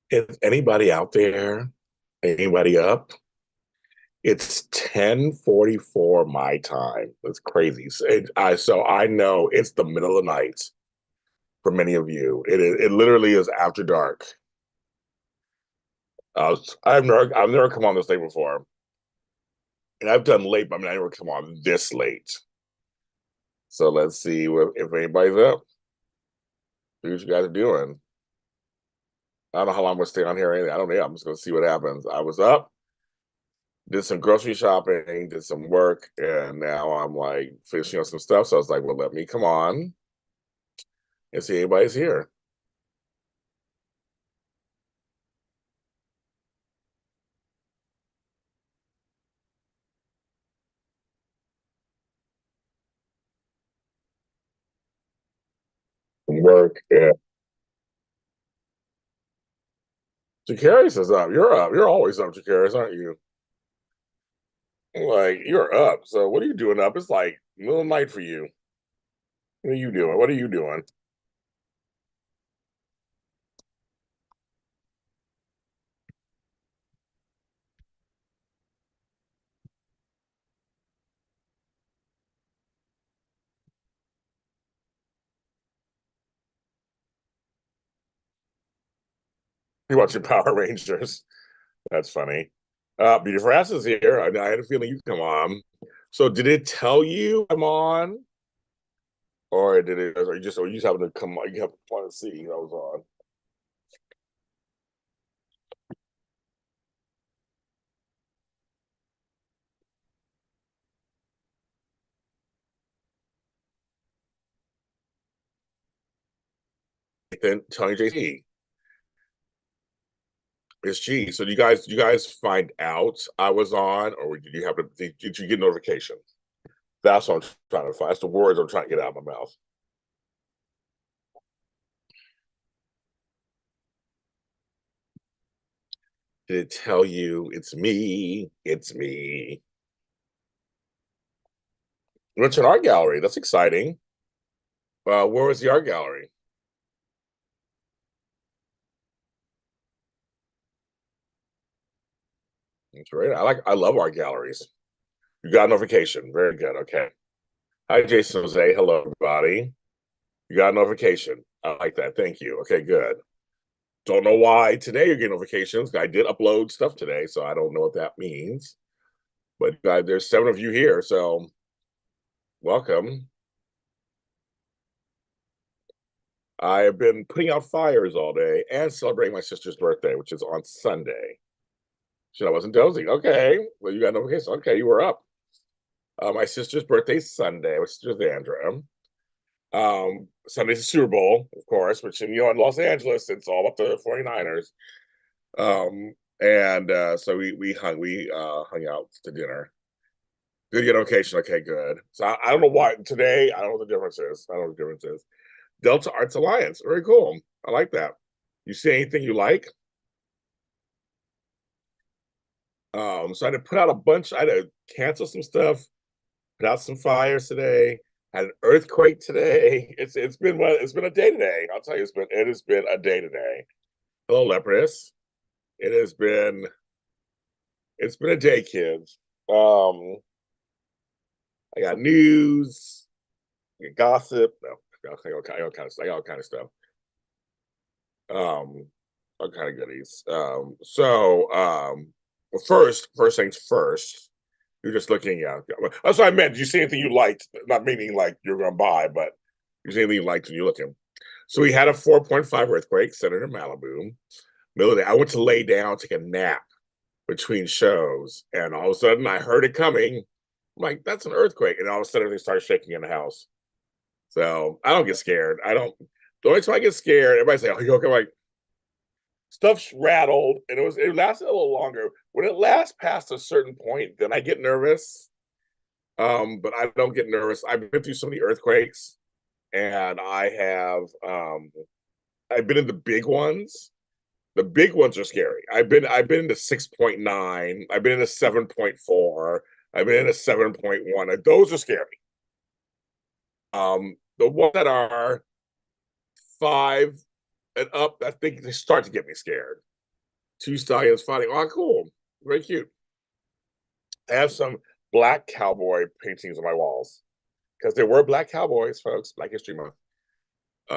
Is anybody out there? Anybody up? It's 10:44 my time. That's crazy. So I know it's the middle of the night for many of you. It literally is after dark. I've never come on this late before. And I've done late, but I mean I never come on this late. So let's see if anybody's up. See what you guys are doing. I don't know how long I'm gonna stay on here or anything. I don't know. I'm just gonna see what happens. I was up, did some grocery shopping, did some work, and now I'm like finishing up some stuff. So I was like, well, let me come on and see if anybody's here. From work. Yeah. Jacarius is up. You're up. You're always up, Jacarius, aren't you? Like, you're up. So what are you doing up? It's like middle of the night for you. What are you doing? What are you doing? You watching Power Rangers. That's funny. Beautiful Ass is here. I had a feeling you'd come on. So did it tell you I'm on? Or did it, or you just having to come on, you have to want to see I was on. Then Tony JC is G. So you guys find out I was on, or did you have to did you get notification? That's what I'm trying to find. That's the words I'm trying to get out of my mouth. Did it tell you it's me? It's me. What's an art gallery? That's exciting. Where was the art gallery? That's right. I love art galleries. You got a notification. Very good. Okay. Hi, Jason Jose. Hello, everybody. You got a notification. I like that. Thank you. Okay, good. Don't know why today you're getting notifications. I did upload stuff today, so I don't know what that means. But there's 7 of you here, so welcome. I have been putting out fires all day and celebrating my sister's birthday, which is on Sunday. Shit, I wasn't dozing. Okay, well, you got notifications. Okay, you were up. My sister's birthday's Sunday. My sister's Andrea. Sunday's the Super Bowl, of course, which in Los Angeles, it's all about the 49ers. And so we hung out to dinner. Good get location. Okay, good. So I don't know why today. I don't know what the difference is. I don't know what the difference is. Delta Arts Alliance. Very cool. I like that. You see anything you like? So I had to put out a bunch. I had to cancel some stuff, put out some fires today. Had an earthquake today. It's been a day today. I'll tell you, it has been a day today. Hello, Leopardess. It has been it's been a day, kids. Um, I got news, I got gossip. No, I got all kind of stuff. Um, all kind of goodies. Well, first things first. You're just looking at. That's what I meant. Did you see anything you liked? Not meaning like you're going to buy, but you see anything you liked when you're looking. So we had a 4.5 earthquake centered in Malibu. Middle of the day. I went to lay down, take a nap between shows, and all of a sudden I heard it coming. I'm like, that's an earthquake, and all of a sudden everything started shaking in the house. So I don't get scared. I don't. The only time I get scared, everybody say, "Oh, you okay?" I'm like, stuff's rattled, and it lasted a little longer. When it lasts past a certain point, then I get nervous. But I don't get nervous. I've been through so many earthquakes, and I've been in the big ones. The big ones are scary. I've been in the 6.9. I've been in the 7.4. I've been in a 7.1. Those are scary. The ones that are 5 and up, I think they start to get me scared. Two stallions fighting. Oh, cool. Very cute. I have some black cowboy paintings on my walls because there were black cowboys, folks. Black History Month.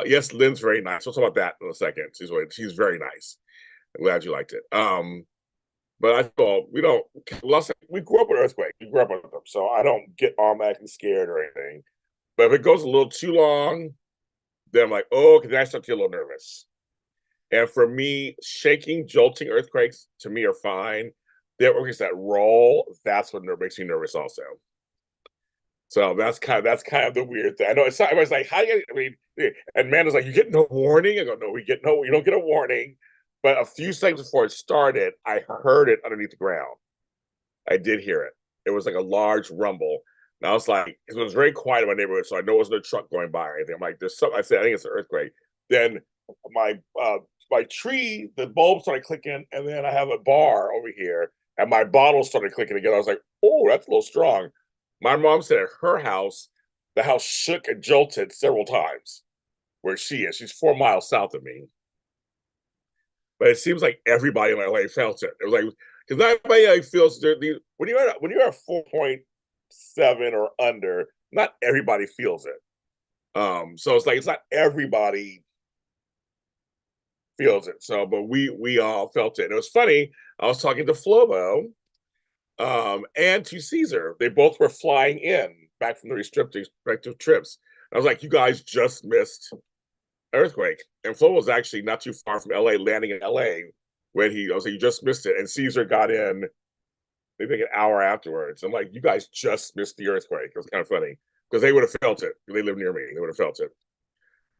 Yes, Lynn's very nice. We'll talk about that in a second. She's very nice. I'm glad you liked it. But I thought we grew up with earthquakes. We grew up with them, so I don't get automatically scared or anything. But if it goes a little too long, then I'm like, oh, then I start to get a little nervous. And for me, shaking, jolting earthquakes to me are fine. The earthquakes that roll, that's what makes me nervous also. So that's kind of the weird thing. I know everybody's like, how do you? I mean, and Amanda's like, you get no warning. I go, no, you don't get a warning. But a few seconds before it started, I heard it underneath the ground. I did hear it. It was like a large rumble. And I was like, it was very quiet in my neighborhood, so I know it wasn't a truck going by or anything. I'm like, there's something. I said, I think it's an earthquake. Then my tree, the bulb started clicking, and then I have a bar over here, and my bottle started clicking again. I was like, oh, that's a little strong. My mom said at her house, the house shook and jolted several times where she is. She's 4 miles south of me. But it seems like everybody in LA felt it. It was like, because not everybody feels when you're at 4.7 or under, not everybody feels it. So it's like it's not everybody feels it. So, but we all felt it. And it was funny. I was talking to Flomo, and to Caesar. They both were flying in back from the respective trips. I was like, you guys just missed earthquake. And Flo was actually not too far from LA, landing in LA when I was like, you just missed it. And Caesar got in maybe like an hour afterwards. I'm like, you guys just missed the earthquake. It was kind of funny because they would have felt it. They live near me. They would have felt it.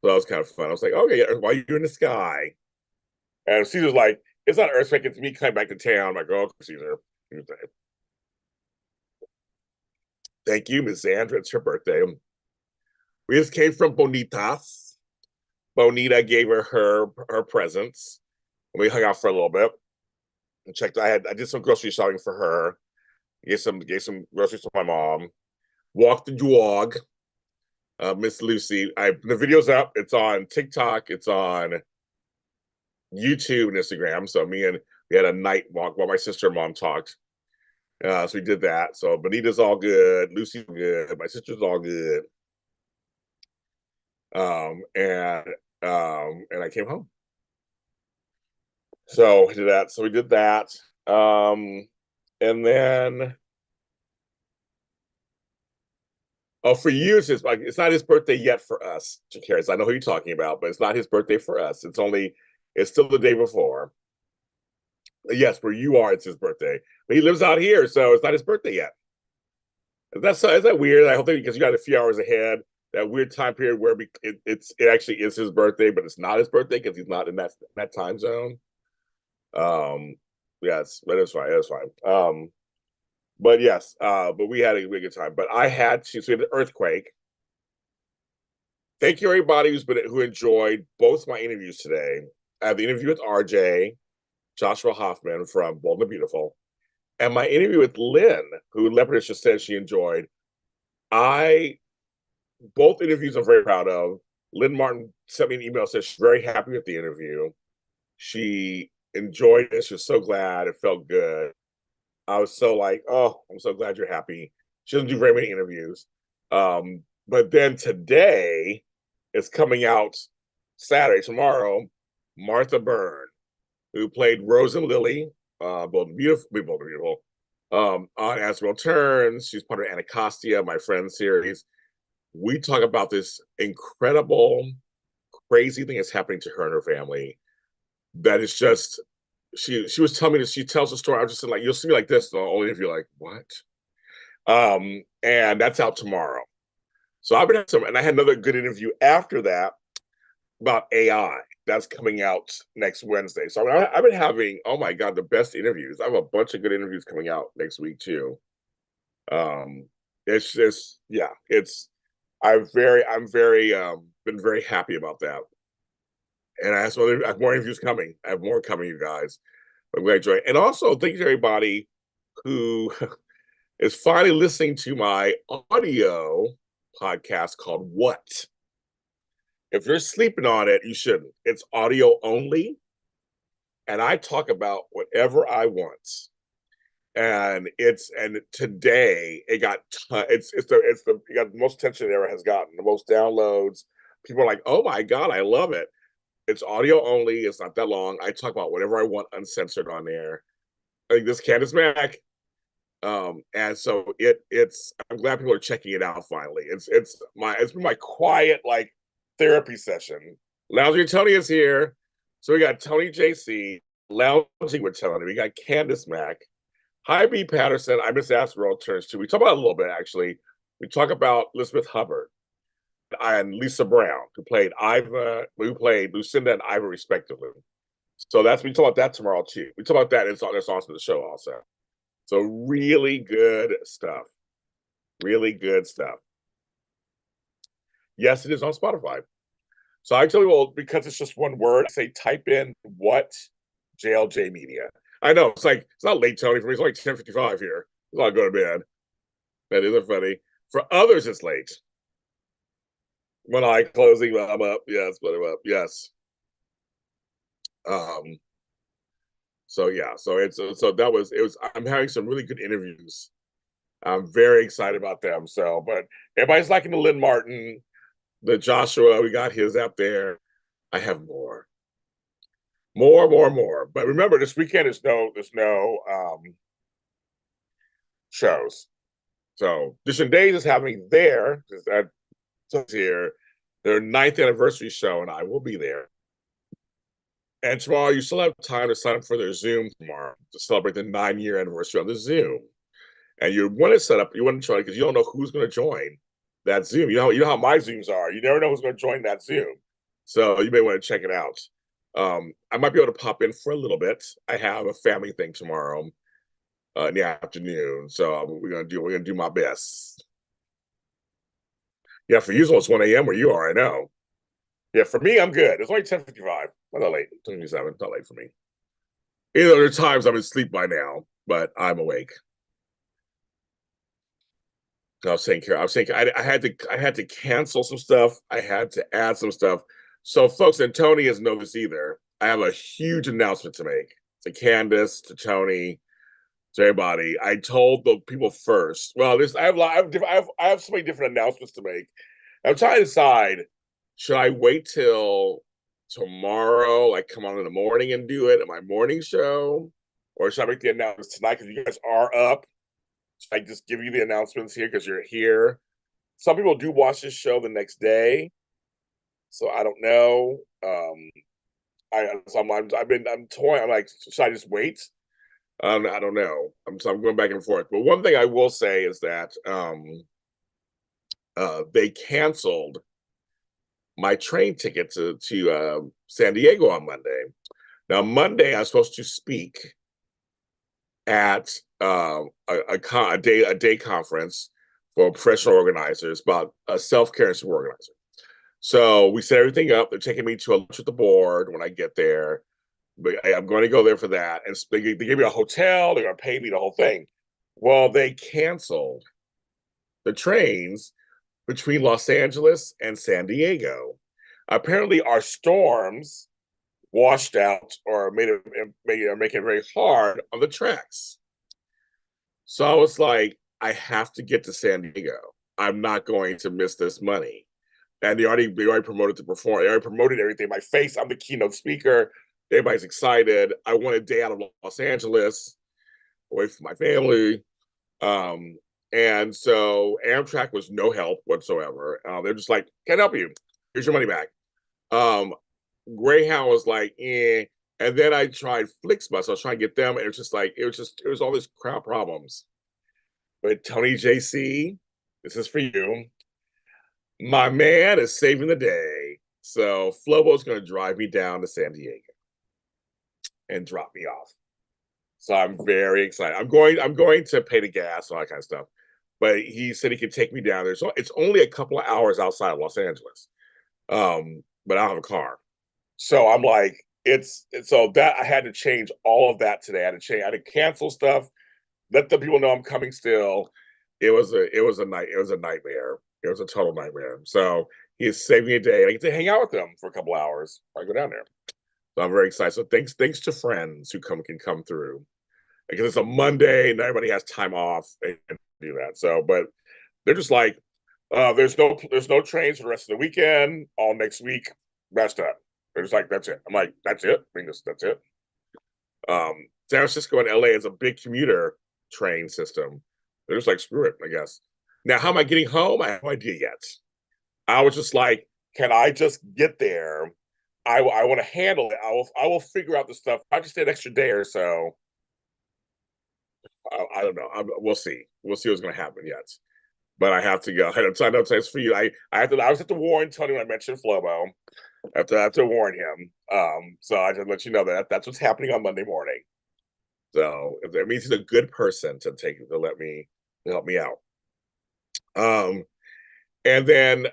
So that was kind of fun. I was like, okay, why are you in the sky? And Caesar's like, it's not an earthquake, it's me coming back to town. I'm like, oh, Caesar. Thank you, Miss Sandra. It's her birthday. We just came from Bonitas. Bonita gave her presents. We hung out for a little bit and checked. I did some grocery shopping for her. Gave some groceries to my mom. Walked the dog. Miss Lucy. The video's up. It's on TikTok. It's on YouTube and Instagram. So we had a night walk while my sister and mom talked. So we did that. So Bonita's all good. Lucy's good. My sister's all good. And I came home. So we did that. And then for you, it's like it's not his birthday yet for us, Jakaris. I know who you're talking about, but it's not his birthday for us. It's still the day before. Yes, where you are, it's his birthday. But he lives out here, so it's not his birthday yet. Is that weird? I hope because you got a few hours ahead. That weird time period where it actually is his birthday, but it's not his birthday because he's not in that time zone. Yes, that is fine. That is fine. But yes, but we had a really good time. But we had an earthquake. Thank you everybody who enjoyed both my interviews today. I have the interview with RJ, Joshua Hoffman from Bold and Beautiful, and my interview with Lynn, who Leopardess just said she enjoyed. Both interviews I'm very proud of. Lynn Martin sent me an email, said she's very happy with the interview. She enjoyed it. She was so glad. It felt good. I was so like, oh, I'm so glad you're happy. She doesn't do very many interviews. But then today, it's coming out Saturday, tomorrow, Martha Byrne, who played Rose and Lily, Bold and Beautiful, on As World Turns. She's part of Anacostia, my friend series. We talk about this incredible, crazy thing that's happening to her and her family. That is just, she was telling me that she tells a story. I was just like, you'll see me like this, only if you're like, what? And that's out tomorrow. So I've been having and I had another good interview after that about AI. That's coming out next Wednesday. So I've been having, oh my God, the best interviews. I have a bunch of good interviews coming out next week too. It's just, yeah, I'm very been very happy about that. And I have more interviews coming. I have more coming, you guys. I'm glad you enjoy. And also, thank you to everybody who is finally listening to my audio podcast called What? If you're sleeping on it, you shouldn't. It's audio only. and I talk about whatever I want. And today it got it got the most attention it ever has gotten, the most downloads. People are like, "Oh my god, I love it." It's audio only. It's not that long. I talk about whatever I want uncensored on there. I think this Candace Mack. And so I'm glad people are checking it out finally. It's been my quiet like therapy session. Lounging with Tony is here. So we got Tony JC, Lounging with Tony. We got Candace Mack. Hi B Patterson. I miss Ask World Turns too. We talk about it a little bit actually. We talk about Elizabeth Hubbard and Lisa Brown, who played Lucinda and Iva respectively. So we talk about that tomorrow too. We talk about that. It's awesome the show also. So really good stuff. Really good stuff. Yes, it is on Spotify. So I tell you, well, because it's just one word, I say type in what JLJ Media. I know it's not late, Tony. For me, it's like 10:55 here. I'll go to bed. That isn't funny. For others, it's late. When I closing, I'm up. Yes, but I'm up. Yes. So yeah, I'm having some really good interviews. I'm very excited about them. So, but everybody's liking the Lynn Martin, the Joshua. We got his up there. I have more. But remember, this weekend there's no shows. So Dish and Days is having their here their 9th anniversary show, and I will be there. And tomorrow, you still have time to sign up for their Zoom tomorrow to celebrate the 9-year anniversary on the Zoom. And you want to set up, you want to try because you don't know who's going to join that Zoom. You know how my Zooms are. You never know who's going to join that Zoom. So you may want to check it out. I might be able to pop in for a little bit. I have a family thing tomorrow in the afternoon, so we're gonna do my best. Yeah, for you it's 1 a.m. where you are. I know. Yeah, for me, I'm good. It's only 10:55. Not that late. 10:57. Not late for me. There are times I'm asleep by now, but I'm awake. I was saying, I had to cancel some stuff. I had to add some stuff. So, folks, and Tony doesn't know this either. I have a huge announcement to make to Candace, to Tony, to everybody. I told the people first. Well, I have so many different announcements to make. I'm trying to decide: should I wait till tomorrow, like come on in the morning and do it at my morning show, or should I make the announcements tonight because you guys are up? Should I just give you the announcements here because you're here? Some people do watch this show the next day, so I don't know. I'm toying. I'm like, should I just wait? I don't know. I'm going back and forth. But one thing I will say is that they canceled my train ticket to San Diego on Monday. Now, Monday I was supposed to speak at a day conference for professional organizers about self-care and super organizer. So we set everything up. They're taking me to a lunch with the board when I get there. But I'm going to go there for that. And they gave me a hotel. They're going to pay me the whole thing. Well, they canceled the trains between Los Angeles and San Diego. Apparently, our storms washed out or make it very hard on the tracks. So I was like, I have to get to San Diego. I'm not going to miss this money. And they already promoted to perform. They already promoted everything. My face, I'm the keynote speaker. Everybody's excited. I want a day out of Los Angeles, away from my family. And so Amtrak was no help whatsoever. They're just like, can't help you. Here's your money back. Greyhound was like, eh. And then I tried Flixbus. I was trying to get them, and it was all these crowd problems. But Tony JC, this is for you. My man is saving the day. So Flobo's going to drive me down to San Diego and drop me off. So I'm very excited. I'm going to pay the gas, all that kind of stuff. But he said he could take me down there. So it's only a couple of hours outside of Los Angeles. But I don't have a car. So I'm like, so that I had to change all of that today. I had to cancel stuff, let the people know I'm coming still. It was a nightmare. It was a total nightmare. So he is saving a day. I get to hang out with them for a couple hours. I go down there. So I'm very excited. So thanks to friends who can come through because it's a Monday and everybody has time off and do that. So, but they're just like, there's no trains for the rest of the weekend. All next week, that's done. They're just like, that's it. I'm like, that's it. I mean, that's it. San Francisco and LA is a big commuter train system. They're just like, screw it, I guess. Now, how am I getting home? I have no idea yet. I was just like, can I just get there? I want to handle it. I will figure out the stuff. I just stay an extra day or so. I don't know. We'll see. We'll see what's going to happen yet. But I have to go. I know it's for you. I was have to warn Tony when I mentioned Flobo. I have to warn him. So I just let you know that's what's happening on Monday morning. So it means he's a good person to help me out. And then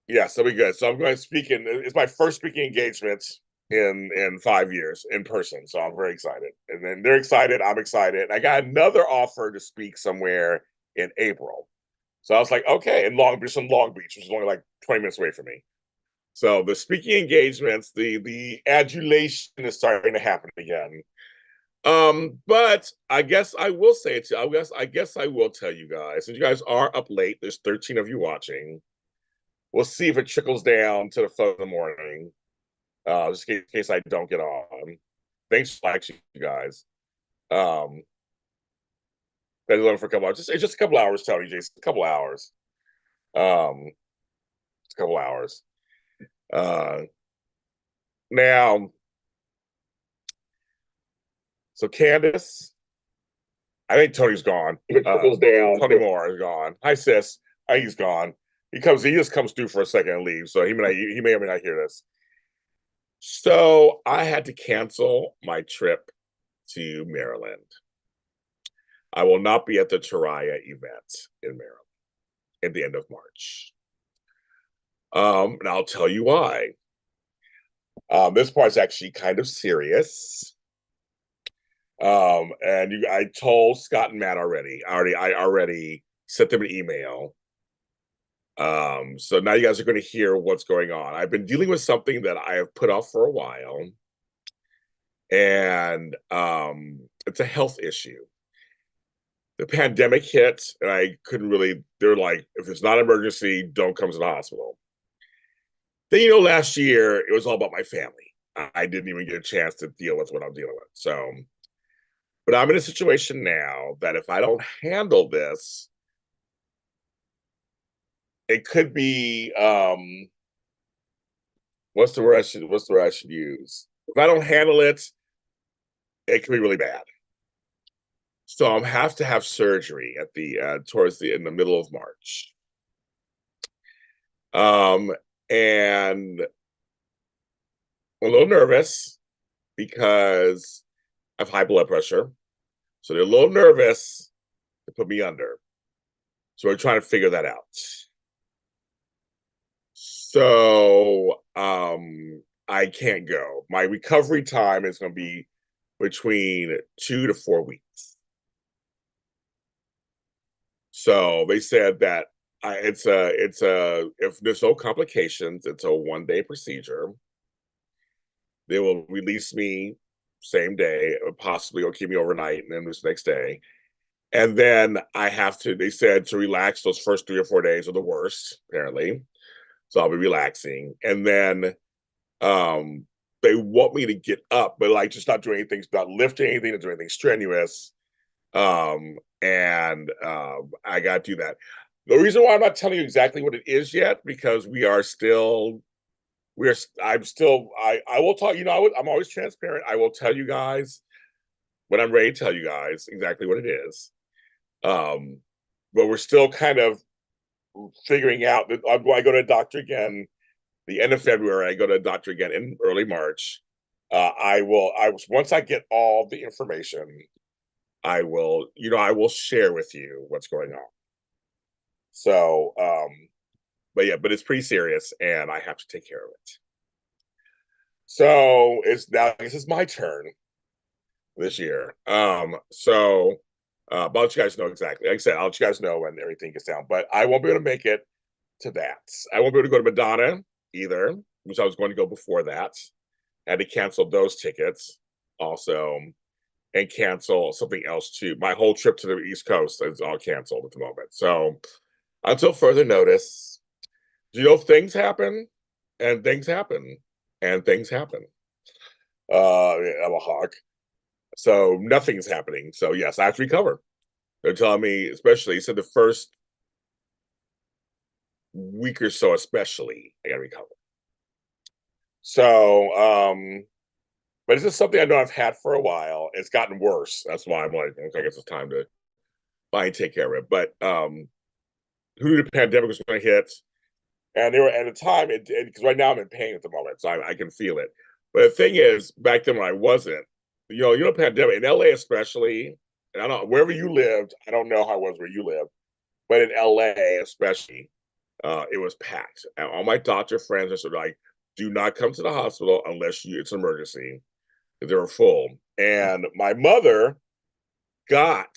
yeah, so we good. So I'm going speaking. It's my first speaking engagement in 5 years in person. So I'm very excited. And then they're excited. I'm excited. I got another offer to speak somewhere in April. So I was like, okay, in Long Beach, which is only like 20 minutes away from me. So the speaking engagements, the adulation is starting to happen again. But I guess I will say it to you. I guess I will tell you guys, since you guys are up late, there's 13 of you watching. We'll see if it trickles down to the phone in the morning. Just in case I don't get on. Thanks for watching, you guys. Been alone for a couple hours. It's just a couple hours, Tony, Jason. A couple hours. It's a couple hours. Now, so Candace, I think Tony's gone. Tony Moore is gone. Hi, sis. I think he's gone. He just comes through for a second and leaves. So he may or may not hear this. So I had to cancel my trip to Maryland. I will not be at the Taraya event in Maryland at the end of March. And I'll tell you why. This part's actually kind of serious. I told Scott and Matt already. I already sent them an email. So now you guys are going to hear what's going on. I've been dealing with something that I have put off for a while, and it's a health issue. The pandemic hit, and I couldn't really. They're like, if it's not an emergency, don't come to the hospital. Then last year it was all about my family. I didn't even get a chance to deal with what I'm dealing with. So, but I'm in a situation now that if I don't handle this, it could be what's the word I should use? If I don't handle it, it can be really bad. So I'm have to have surgery at the in the middle of March. And I'm a little nervous because I have high blood pressure. So they're a little nervous to put me under. So we're trying to figure that out. So I can't go. My recovery time is going to be between 2 to 4 weeks. So they said that if there's no complications, it's a 1-day procedure. They will release me same day, possibly will keep me overnight, and then this next day. And then they said to relax those first 3 or 4 days are the worst, apparently. So I'll be relaxing. And then they want me to get up, but like just not doing anything, not lifting anything, not doing anything strenuous. And I got to do that. The reason why I'm not telling you exactly what it is yet, because I will tell you, I'm always transparent. I will tell you guys when I'm ready to tell you guys exactly what it is. But we're still kind of figuring out that I go to a doctor again the end of February. I go to a doctor again in early March. Once I get all the information, I will share with you what's going on. So, but it's pretty serious and I have to take care of it. So this is my turn this year. So I'll let you guys know exactly. Like I said, I'll let you guys know when everything gets down, but I won't be able to make it to that. I won't be able to go to Madonna either. which I was going to go before that. I had to cancel those tickets also, and cancel something else too. My whole trip to the East Coast is all canceled at the moment. So until further notice, things happen, and things happen, and things happen. I'm a hawk, so nothing's happening. So yes, I have to recover. They're telling me, especially, so the first week or so, especially, I gotta recover. So, but this is something I know I've had for a while. It's gotten worse. That's why I'm like, okay, I guess it's time to finally take care of it. But who knew the pandemic was going to hit? And they were at the time, because right now I'm in pain at the moment, so I can feel it. But the thing is, back then when I wasn't, pandemic in LA especially, and I don't wherever you lived, I don't know how it was where you lived, but in LA especially, it was packed. And all my doctor friends are sort of like, do not come to the hospital unless it's an emergency. They were full. And my mother got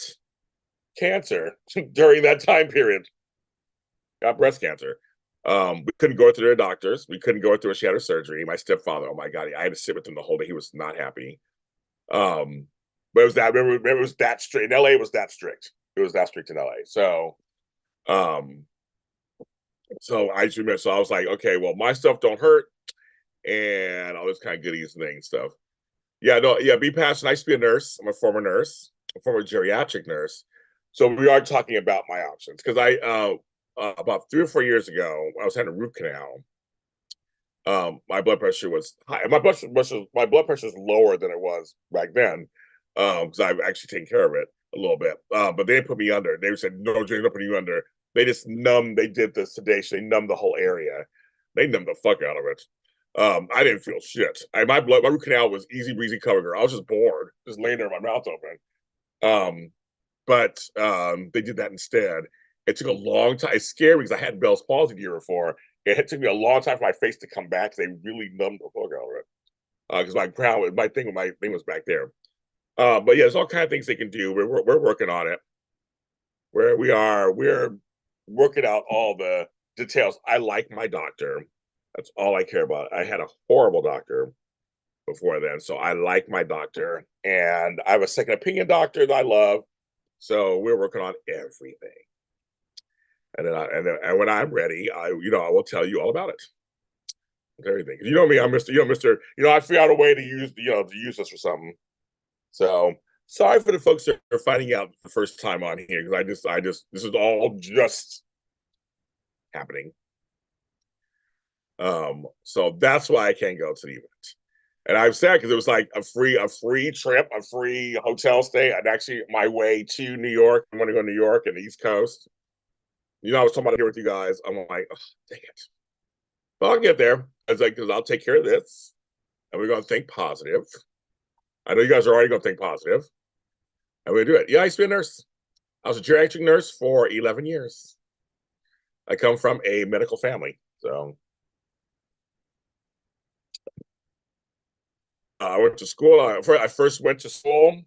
cancer during that time period, got breast cancer. We couldn't go to their doctors. We couldn't go through. She had her surgery. My stepfather, oh my God, I had to sit with him the whole day. He was not happy. But it was that, remember, it was that strict. In LA, it was that strict. It was that strict in LA. So, I just remember, so I was like, okay, well, my stuff don't hurt, and all this kind of goodies and things stuff. Yeah, no, yeah, be passionate. I used to be a nurse. I'm a former nurse, a former geriatric nurse. So we are talking about my options because about 3 or 4 years ago, I was having a root canal. My blood pressure was high. My blood pressure is lower than it was back then because I've actually taken care of it a little bit. But they didn't put me under. They said, no, Jay, don't put you under. They just they did the sedation. They numbed the whole area. They numbed the fuck out of it. I didn't feel shit. My root canal was easy breezy cover girl. I was just bored, just laying there with my mouth open. But they did that instead. It took a long time. It's scary because I had Bell's palsy the year before. It took me a long time for my face to come back. They really numbed the fuck out of it because my thing was back there. But yeah, there's all kind of things they can do. We're working on it. We're working out all the details. I like my doctor. That's all I care about. I had a horrible doctor before then, so I like my doctor, and I have a second opinion doctor that I love. So we're working on everything. And then when I'm ready, I will tell you all about it. Everything. You know me, I'm Mr. I figure out a way to use this for something. So sorry for the folks that are finding out the first time on here because this is all just happening. So that's why I can't go to the event. And I'm sad because it was like a free trip, a free hotel stay, and actually my way to New York. I'm going to go to New York and the East Coast. I was talking about it here with you guys. I'm like, oh, dang it. But I'll get there. I was like, because I'll take care of this. And we're going to think positive. I know you guys are already going to think positive. And we're going to do it. Yeah, I used to be a nurse. I was a geriatric nurse for 11 years. I come from a medical family. So I went to school. I first went to school.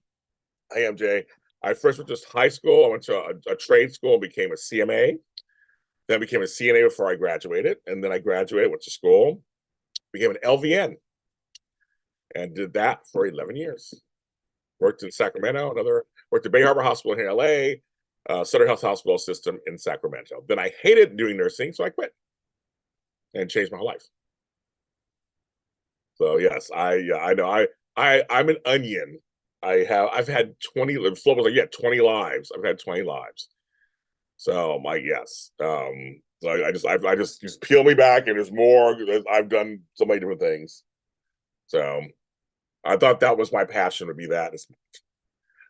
Hey, MJ. I first went to high school. I went to a trade school and became a CMA. Then I became a CNA before I graduated. And then I graduated, went to school, became an LVN, and did that for 11 years. Worked in Sacramento, worked at Bay Harbor Hospital here in LA, Sutter Health Hospital System in Sacramento. Then I hated doing nursing, so I quit and changed my whole life. So yes, I know I'm an onion. I've had 20. Flo was like, yeah, 20 lives. I've had 20 lives. So I'm like, yes. So I just peel me back, and there's more. I've done so many different things. So I thought that was my passion, would be that.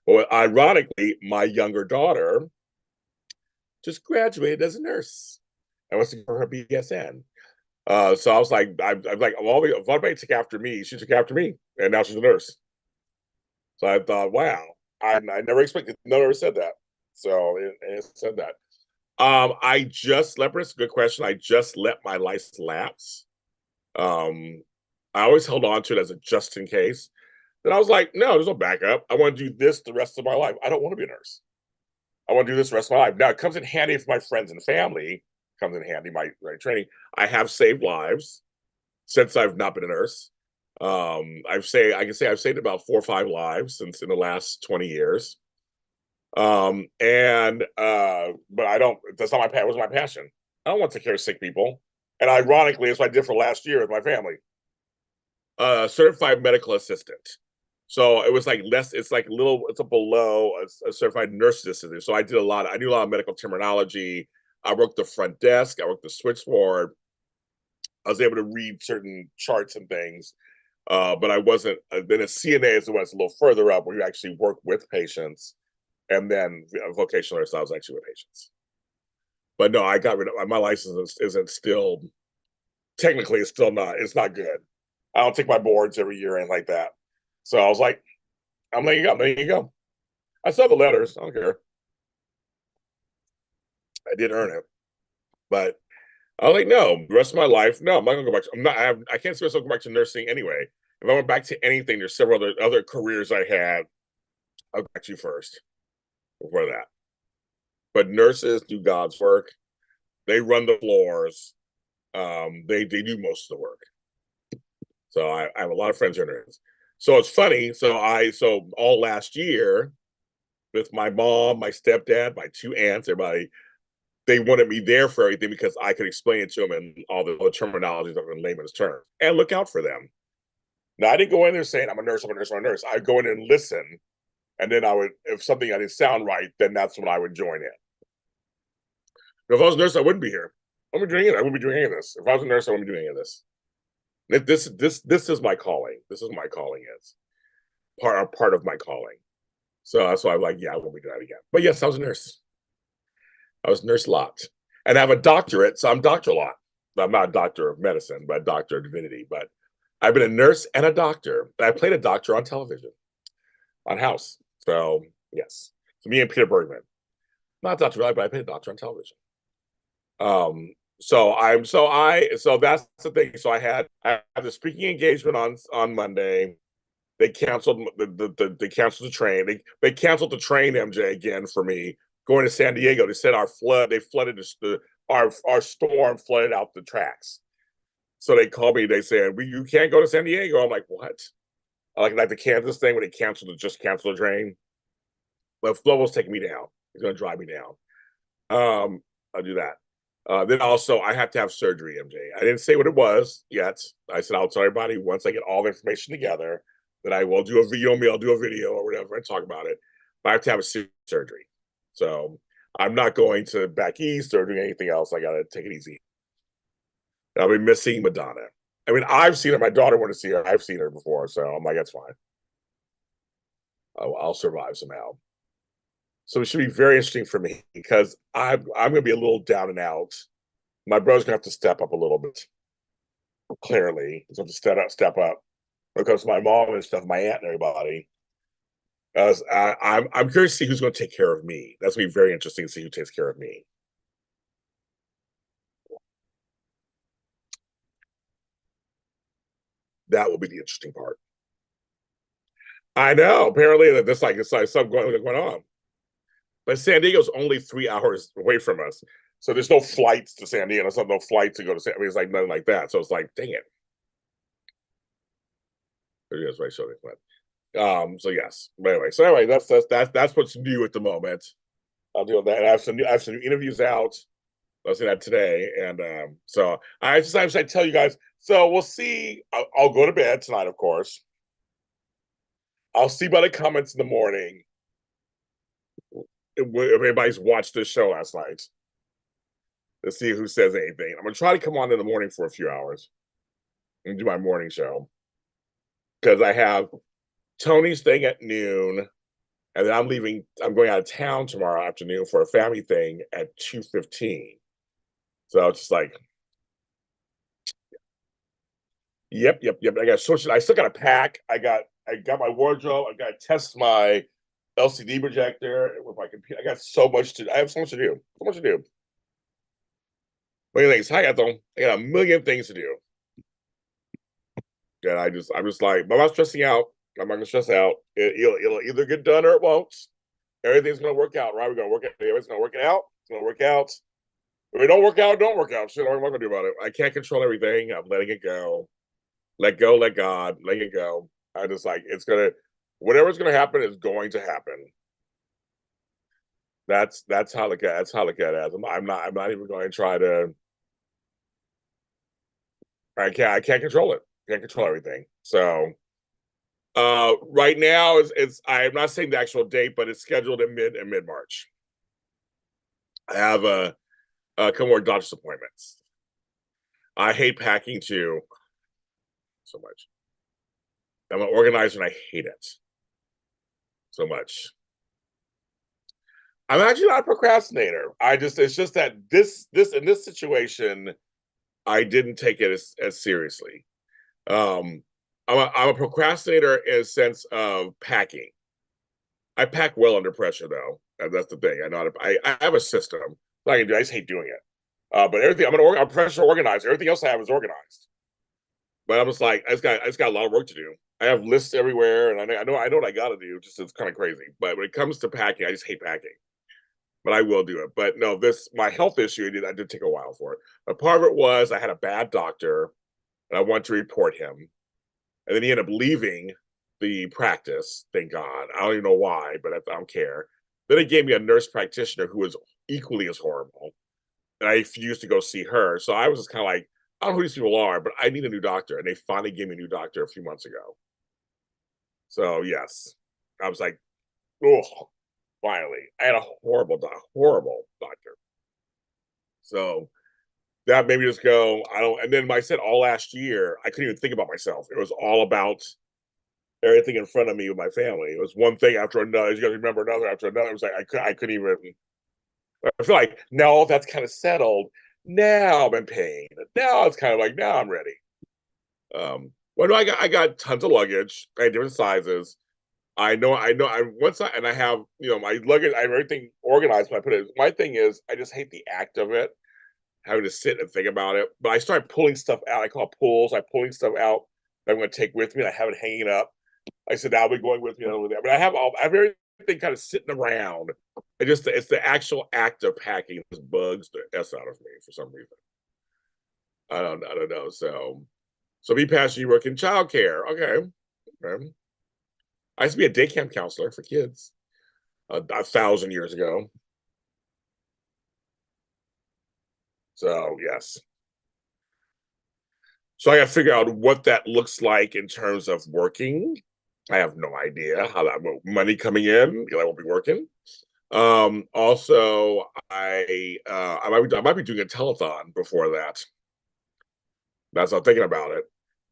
Well, ironically, my younger daughter just graduated as a nurse. I was to her BSN. So I was like, I'm like, well, if anybody took after me, she took after me, and now she's a nurse. So I thought, wow, I never expected. Never said that. So it said that. I just let. It's a good question. I just let my license lapse. I always held on to it as a just in case. Then I was like, no, there's no backup. I want to do this the rest of my life. I don't want to be a nurse. I want to do this the rest of my life. Now it comes in handy for my friends and family. It comes in handy my training. I have saved lives. since I've not been a nurse. I can say I've saved about 4 or 5 lives since in the last 20 years. But I don't. That's not my passion. Was my passion. I don't want to take care of sick people. And ironically, it's what I did for last year with my family. Certified medical assistant. So it was like less. It's like little. It's a below a certified nurse assistant. So I did a lot. I knew a lot of medical terminology. I worked the front desk. I worked the switchboard. I was able to read certain charts and things. But I wasn't. Then a CNA is the one that's a little further up, where you actually work with patients, and then vocational nurse, I was actually with patients. But no, I got rid of my license. Isn't still technically. It's still not. It's not good. I don't take my boards every year and like that. So I was like, I'm letting you go. I'm letting you go. I saw the letters. I don't care. I did earn it, but I was like, no. The rest of my life, no. I'm not gonna go back. I'm not. I can't see myself going back to nursing anyway. If I went back to anything, there's several other careers I had. I'll get you first before that. But nurses do God's work. They run the floors. They do most of the work. So I have a lot of friends who are nurses. So it's funny. So all last year with my mom, my stepdad, my 2 aunts, everybody, they wanted me there for everything because I could explain it to them and all the terminologies of in layman's terms and look out for them. Now I didn't go in there saying I'm a nurse, I'm a nurse, I'm a nurse. I'd go in and listen, and then I would, if something I didn't sound right, then that's when I would join in. If I was a nurse, I wouldn't be here. I wouldn't be doing it. I wouldn't be doing any of this. If I was a nurse, I wouldn't be doing any of this. This is my calling. This is my calling is part of my calling. So that's why I'm like, yeah, I won't be doing that again. But yes, I was a nurse. I was nurse lot, and I have a doctorate, so I'm Doctor Lot. I'm not a doctor of medicine, but a doctor of divinity. But I've been a nurse and a doctor. I played a doctor on television, on House. So yes, so me and Peter Bergman, not Doctor Really, but I played a doctor on television. So that's the thing. So I had the speaking engagement on Monday. They canceled they canceled the train. They canceled the train, MJ, again for me going to San Diego. They said they flooded our storm flooded out the tracks. So they called me. They said you can't go to San Diego. I'm like, what? Like the Kansas thing when they just canceled the train. Well, Flo was taking me down. He's going to drive me down. I'll do that. Then also, I have to have surgery, MJ. I didn't say what it was yet. I said I'll tell everybody once I get all the information together. That I will do a video. I'll do a video or whatever and talk about it. But I have to have a surgery, so I'm not going to back east or doing anything else. I got to take it easy. I'll be missing Madonna. I mean, I've seen her. My daughter wanted to see her. I've seen her before, so I'm like, that's fine. I'll survive somehow. So it should be very interesting for me because I'm going to be a little down and out. My brother's going to have to step up a little bit. Clearly, he's going to step up when it comes to my mom and stuff, my aunt and everybody. I'm curious to see who's going to take care of me. That's going to be very interesting to see who takes care of me. That will be the interesting part. I know. Apparently, it's like something going on. But San Diego's only 3 hours away from us. So there's no flights to San Diego. There's no flight to go to San Diego. It's like nothing like that. So it's like, dang it. That's right. So yes. But anyway, that's what's new at the moment. I'll deal with that. I have some new interviews out. I'll say that today. And so I tell you guys. So we'll see. I'll go to bed tonight, of course. I'll see by the comments in the morning if anybody's watched this show last night. Let's see who says anything. I'm gonna try to come on in the morning for a few hours and do my morning show because I have Tony's thing at noon, and then I'm going out of town tomorrow afternoon for a family thing at 2:15. So it's just like, yep. I got social. I still got to pack. I got my wardrobe. I got to test my LCD projector with my computer. I got so much to. I have so much to do. So much to do. What do you think? Hi, Ethel. I got a million things to do. And I'm just like, I'm not stressing out. I'm not gonna stress out. It'll either get done or it won't. Everything's gonna work out, right? We're gonna work it. Everything's gonna work it out. It's gonna work out. If it don't work out, don't work out. Shit, what am I gonna do about it? I can't control everything. I'm letting it go. let go, let God, let it go. I just like whatever's gonna happen is going to happen. That's how I look at it. I'm not even going to try to. I can't control it. Can't control everything. So right now it's I'm not saying the actual date, but it's scheduled in mid March. I have a couple more doctor's appointments. I hate packing too so much. I'm an organizer and I hate it so much. I'm actually not a procrastinator. It's just that this in this situation, I didn't take it as seriously. Um, I'm a procrastinator in a sense of packing. I pack well under pressure, though. That's the thing. I have a system. I can do. I just hate doing it. But everything I'm a professional organizer. Everything else I have is organized. But I'm just like I just got a lot of work to do. I have lists everywhere, and I know what I got to do. Just it's kind of crazy. But when it comes to packing, I just hate packing. But I will do it. But no, this my health issue. I did take a while for it. But part of it was I had a bad doctor, and I wanted to report him, and then he ended up leaving the practice. Thank God. I don't even know why, but I don't care. Then it gave me a nurse practitioner who was equally as horrible, and I refused to go see her. So I was just kind of like, I don't know who these people are, but I need a new doctor, and they finally gave me a new doctor a few months ago. So yes, I was like, oh, finally. I had a horrible doctor. So that made me just go, I don't. And then I said all last year, I couldn't even think about myself. It was all about everything in front of me with my family. It was one thing after another. You guys remember another after another. It was like I couldn't even. I feel like now all that's kind of settled. Now I'm in pain. Now it's kind of like now I'm ready. Well, no, I got tons of luggage. I had different sizes. I know. I once I and I have my luggage. I have everything organized. When I put it. My thing is I just hate the act of it, having to sit and think about it. But I started pulling stuff out. I call it pulls. I'm pulling stuff out that I'm going to take with me. And I have it hanging up. I said I'll be going with me over there. But I have everything kind of sitting around. It's the actual act of packing that bugs the s out of me for some reason. I don't know. So me passing you work in childcare. Okay. Okay. I used to be a day camp counselor for kids 1,000 years ago. So yes. So I got to figure out what that looks like in terms of working. I have no idea how that money coming in. I won't be working. Also, I might be doing a telethon before that. That's what I'm thinking about it.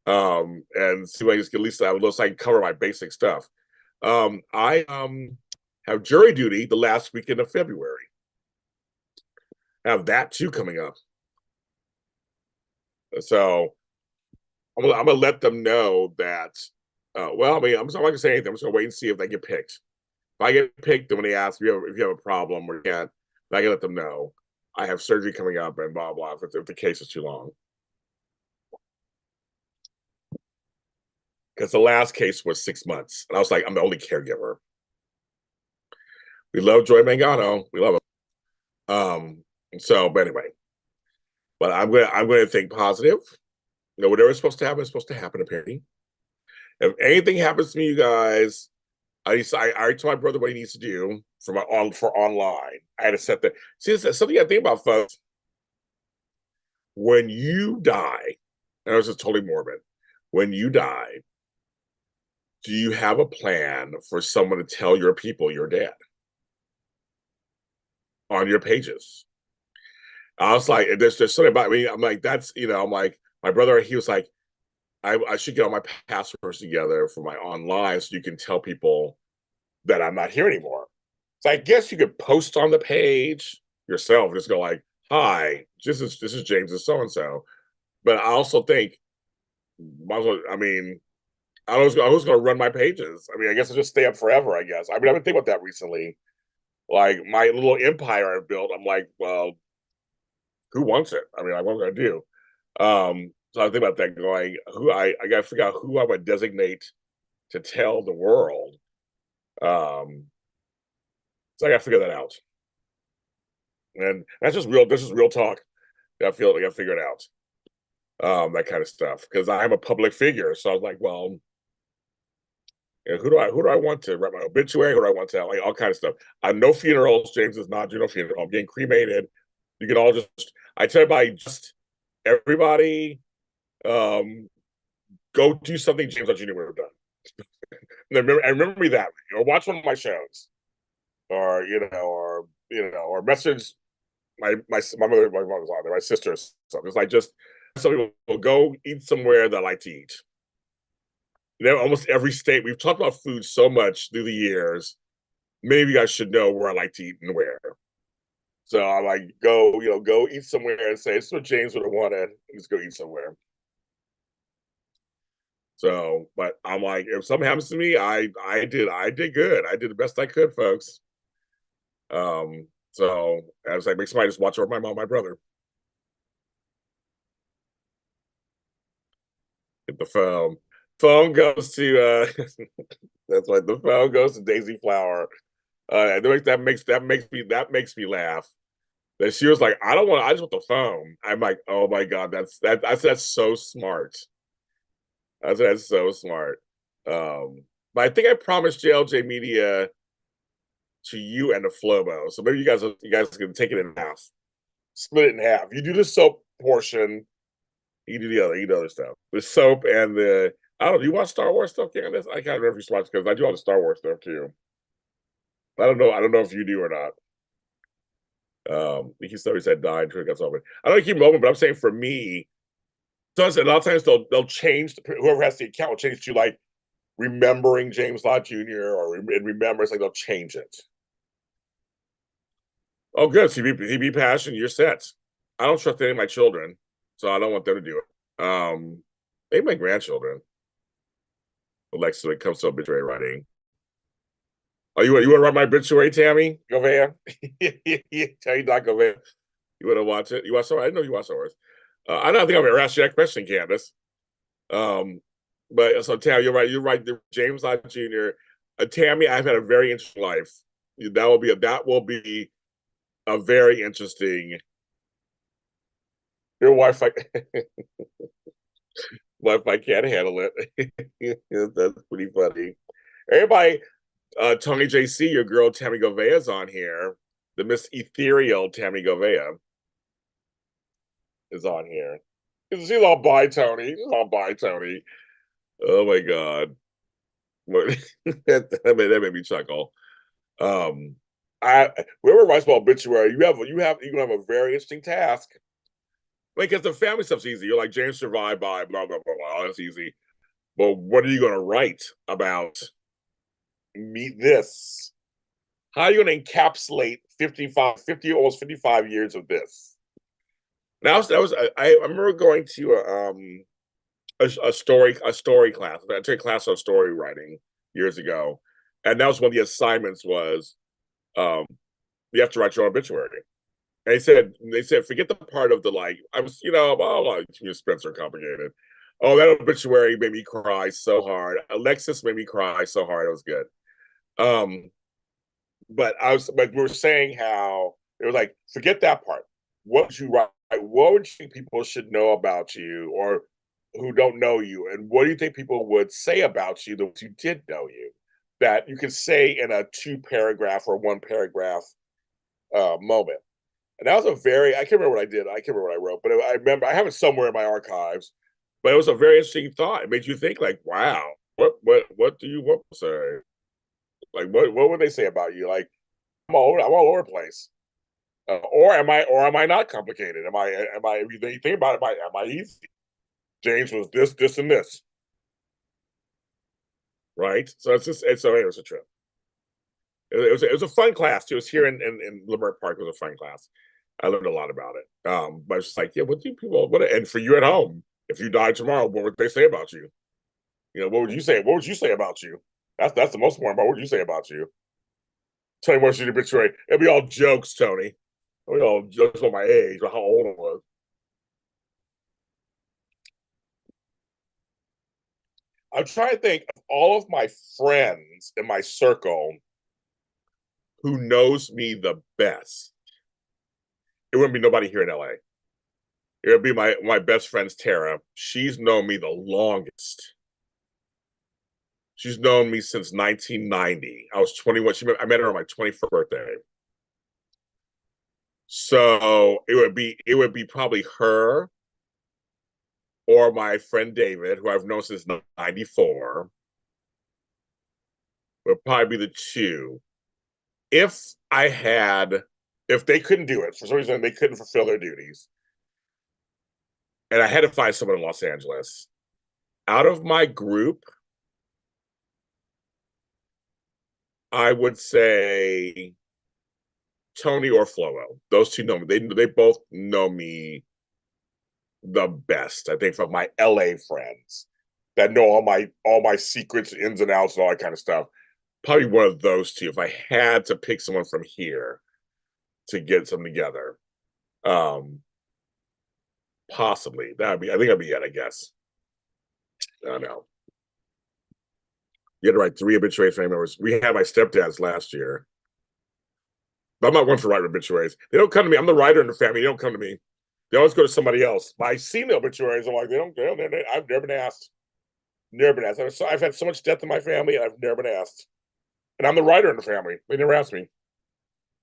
And see if I just get at least have a little so I can cover my basic stuff. I have jury duty the last weekend of February. I have that too coming up. So I'm gonna let them know that. Well, I mean, I'm not gonna say anything. I'm just gonna wait and see if they get picked. If I get picked, then when they ask if you have a problem or you can't, I can let them know I have surgery coming up and blah blah. If the case is too long, because the last case was 6 months, and I was like, I'm the only caregiver. We love Joy Mangano. We love him. So, but anyway, but I'm gonna think positive. Whatever's supposed to happen is supposed to happen. Apparently, if anything happens to me, you guys, I already told my brother what he needs to do for online. I had to set that. See, this is something I think about, folks. When you die, and this is totally morbid. When you die, do you have a plan for someone to tell your people you're dead on your pages? I was like, there's something about me. I'm like, I'm like, my brother, he was like, I should get all my passwords together for my online so you can tell people that I'm not here anymore. So I guess you could post on the page yourself, just go like, "Hi, this is James and so and so." But I also think, I mean, I was going to run my pages. I mean, I guess I'll just stay up forever. I guess. I mean, I've been thinking about that recently. Like my little empire I've built. I'm like, well, who wants it? I mean, like, what am I going to do? So I think about that, going, I got to figure out who I would designate to tell the world. Um, so I got to figure that out. And that's just real. This is real talk. I feel like I got to figure it out. that kind of stuff. Because I'm a public figure, so I was like, well, who do I want to write my obituary? Who do I want to, like, all kind of stuff? I'm no funerals. James is not doing no funeral. I'm getting cremated. You can all just, I tell everybody, um, go do something James Lott Jr. would have done. And remember me that way, or watch one of my shows, or or message my mother's on there, my sister. So it's like, just some people will go eat somewhere that I like to eat. Almost every state, we've talked about food so much through the years. Maybe you guys should know where I like to eat and where. So I like, go eat somewhere and say, "This is what James would have wanted." Let's go eat somewhere. So, but I'm like, if something happens to me, I did good. I did the best I could, folks. So I was like, make somebody just watch over my mom, my brother. Get the phone. Phone goes to that's like the phone goes to Daisy Flower. That makes me laugh. That she was like, I don't want, I just want the phone. I'm like, oh my God, that's so smart. That's so smart. But I think I promised JLJ Media to you and the Flobo. So maybe you guys can take it in half. Split it in half. You do the soap portion, you do the other stuff. The soap and the, I don't know, do you watch Star Wars stuff, Candace? I can't remember if you watch, because I do all the Star Wars stuff too. I don't know if you do or not. He somebody said died until it got over. I don't keep moving, but I'm saying for me, so a lot of times they'll change, whoever has the account will change to like remembering James Lott Jr. or remember, it's like they'll change it. Oh, good. So he be passion, you're set. I don't trust any of my children, so I don't want them to do it. Maybe my grandchildren. Alexa, when it comes to obituary writing. Oh, you want to write my obituary, Tammy Govea? Tammy Doc Govea. You want to watch it? You watch Star Wars? I didn't know you watch Star Wars. I don't think I've ever asked you that question, Candace. Um, but so Tammy, you're right. You're right. James Lott Jr. Tammy, I've had a very interesting life. That will be a very interesting. Your wife, wife, can't handle it. That's pretty funny. Everybody, Tony JC, your girl Tammy Govea is on here. The Miss Ethereal Tammy Govea is on here. She's all by Tony. She's all by Tony. Oh my God. That made me chuckle. Um, I whoever writes my obituary, you have a very interesting task. Like, because the family stuff's easy. You're like, James survived by blah blah blah blah. That's easy. But what are you going to write about? Meet this. How are you going to encapsulate almost 55 years of this? Now that was I remember going to a story class. I took a class on story writing years ago, and that was one of the assignments was um, you have to write your own obituary. And they said forget the part of the like I was like Spencer complicated. Oh, that obituary made me cry so hard. Alexis made me cry so hard. It was good. Um, but we were saying how it was like forget that part. What would you write? What would you think people should know about you, or who don't know you, and what do you think people would say about you that you did know you, that you could say in a 2 paragraph or 1 paragraph moment? And that was I can't remember what I did. I can't remember what I wrote, but I remember I have it somewhere in my archives. But it was a very interesting thought. It made you think, like, wow, what do you want to say? Like, what would they say about you? Like, I'm all over the place. Or am I not complicated? If you think about it, am I easy? James was this, and this, right? So it was a trip. It was a fun class. It was here in Lamert Park. It was a fun class. I learned a lot about it. But it's just like, yeah, what do people and for you at home, if you died tomorrow, what would they say about you? What would you say? What would you say about you? That's the most important part. What would you say about you? Tony wants you to betray. It'll be all jokes, Tony. It'll be all jokes about my age or how old I was. I'm trying to think of all of my friends in my circle who knows me the best. It wouldn't be nobody here in LA. It would be my best friend's Tara. She's known me the longest. She's known me since 1990. I was 21. I met her on my 21st birthday. So it would be probably her or my friend David, who I've known since 94. Would probably be the two. If I had, if they couldn't do it for some reason, they couldn't fulfill their duties, and I had to find someone in Los Angeles. Out of my group, I would say Tony or Flo. Those two know me. They both know me the best. I think from my LA friends that know all my secrets, ins and outs, and all that kind of stuff. Probably one of those two. If I had to pick someone from here to get some together, um, possibly that'd be. I think that'd be it. I guess. I don't know. You had to write 3 obituary family members. We had my stepdad's last year. But I'm not one for writing obituaries. They don't come to me. I'm the writer in the family. They don't come to me. They always go to somebody else. But I see the obituaries. I'm like, I've never been asked. Never been asked. I've had so much death in my family, and I've never been asked. And I'm the writer in the family. They never asked me.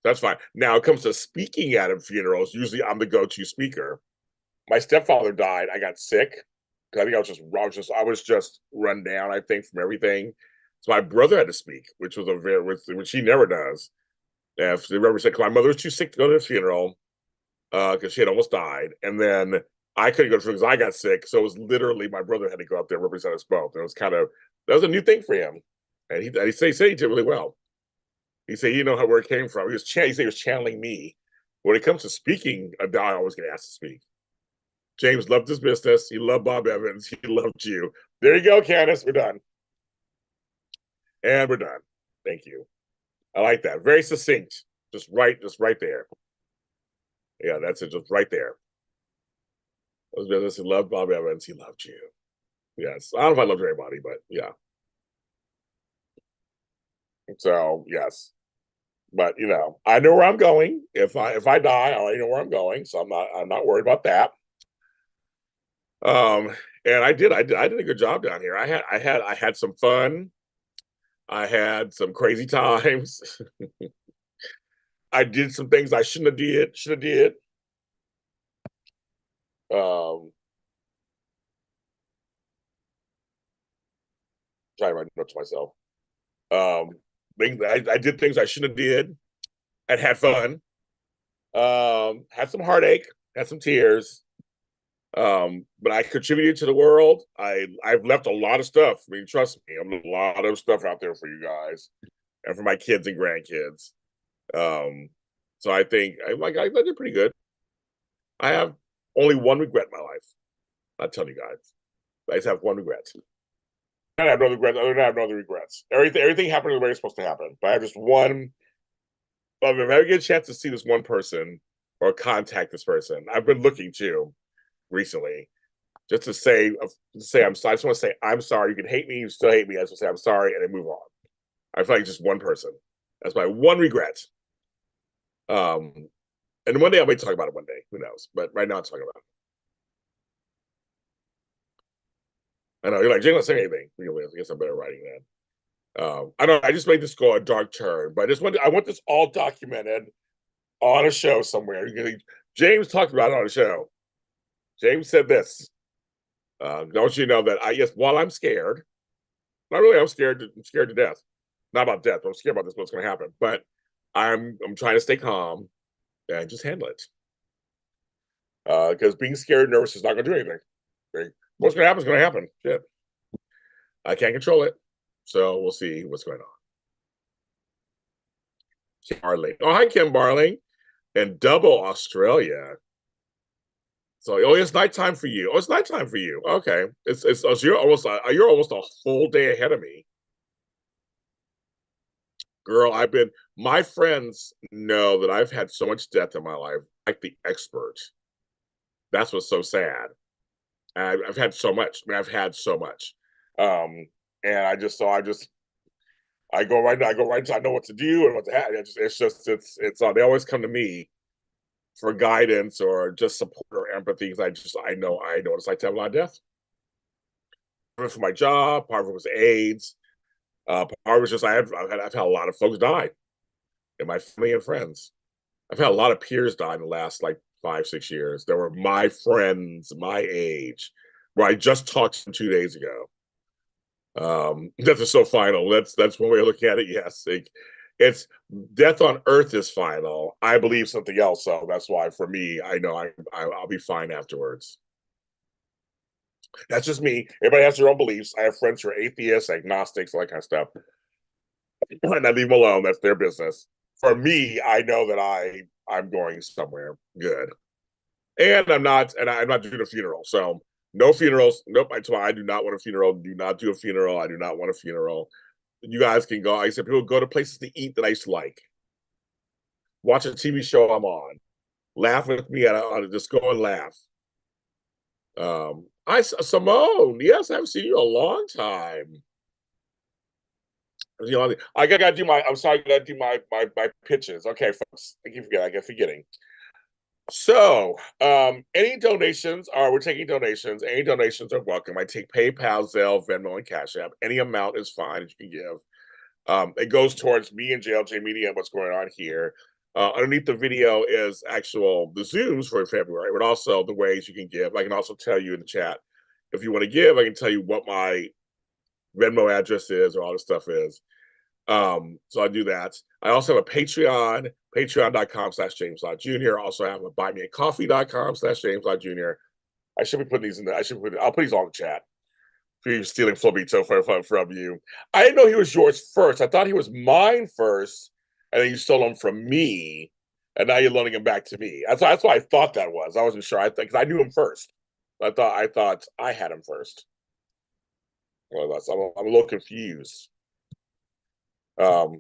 That's fine. Now it comes to speaking at funerals. Usually, I'm the go-to speaker. My stepfather died. I got sick because I think I was just run down. I think from everything. So my brother had to speak, which was which he never does. If they ever said, my mother was too sick to go to the funeral because she had almost died, and then I couldn't go to because I got sick. So it was literally my brother had to go up there and represent us both. And it was that was a new thing for him, and he said he did really well. He said where it came from. He said he was channeling me. When it comes to speaking, I always get asked to speak. James loved his business. He loved Bob Evans. He loved you. There you go, Candace. We're done. And we're done. Thank you. I like that. Very succinct. Just right there. Yeah, that's it. Just right there. His business. He loved Bob Evans. He loved you. Yes. I don't know if I loved everybody, but yeah. So yes. But I know where I'm going. If I die, I already know where I'm going. So I'm not worried about that. And I did a good job down here. I had some fun. I had some crazy times. I did some things I shouldn't have did. Trying to write notes to myself. I did things I shouldn't have did. And had fun. Had some heartache. Had some tears. But I contributed to the world. I've left a lot of stuff. I mean, trust me, I'm a lot of stuff out there for you guys and for my kids and grandkids. So I think I did pretty good. I have only one regret in my life. I'll tell you guys. I just have one regret. I have no regrets. I have no other regrets. Everything happened the way it's supposed to happen. But I have just one. If I ever get a chance to see this one person or contact this person, I've been looking too recently, just to say I'm sorry. I just want to say I'm sorry. You can hate me, you still hate me. I just want to say I'm sorry and then move on. I feel like just one person. That's my one regret. And one day I may talk about it one day. Who knows? But right now I'm talking about it. I know you're like, Jay, don't say anything. I guess I'm better writing that. I know I just made this go a dark turn, but I want this all documented on a show somewhere. James talked about it on a show. James said this. I want you to know that while I'm scared, not really, I'm scared to death. Not about death, but I'm scared about what's going to happen. But I'm trying to stay calm and just handle it. Because being scared and nervous is not going to do anything. Okay? What's going to happen is going to happen. Shit. I can't control it. So we'll see what's going on. Kim Barling. Oh, hi, Kim Barling. And double Australia. So, it's nighttime for you. Oh, it's nighttime for you. Okay, so you're almost a full day ahead of me, girl. My friends know that I've had so much death in my life, like the expert. That's what's so sad. I've had so much. I mean, I've had so much, and I go right. I know what to do and what to have. It's they always come to me for guidance or just support or empathy. Because I know what it's like to have a lot of death. Part of it for my job, part of it was AIDS, part of it was just I've had a lot of folks die in my family and friends. I've had a lot of peers die in the last like 5, 6 years. They were my friends, my age, where I just talked to them 2 days ago. Death is so final. That's one way of looking at it. Yes, it's death on Earth is final. I believe something else, so that's why for me, I know I'll be fine afterwards. That's just me. Everybody has their own beliefs. I have friends who are atheists, agnostics, all that kind of stuff, and I leave them alone. That's their business. For me, I know that I'm going somewhere good, and I'm not doing a funeral. So no funerals. Nope. I do not want a funeral. Do not do a funeral. I do not want a funeral. You guys can go. I said people go to places to eat that I used to like. Watch a TV show I'm on. Laugh with me just go and laugh. Simone, yes, I haven't seen you in a long time. You know, I gotta do my. I'm sorry, I gotta do my pitches. Okay, folks, I keep forgetting. I get forgetting. So, any donations are we're taking donations. Any donations are welcome. I take PayPal, Zelle, Venmo, and Cash App. Any amount is fine that you can give. It goes towards me and JLJ Media and what's going on here. Underneath the video is actual the Zooms for February, but also the ways you can give. I can also tell you in the chat if you want to give. I can tell you what my Venmo address is or all this stuff is. So I do that. I also have a Patreon, patreon.com/JamesLottJr. I also have a buymeacoffee.com/JamesLottJr. I should be putting these in there. I'll put these all in the chat. For you stealing Flobito from you. I didn't know he was yours first. I thought he was mine first, and then you stole him from me, and now you're loaning him back to me. That's why I thought that was. I wasn't sure. Because I knew him first. I thought I had him first. Well, I'm a little confused. But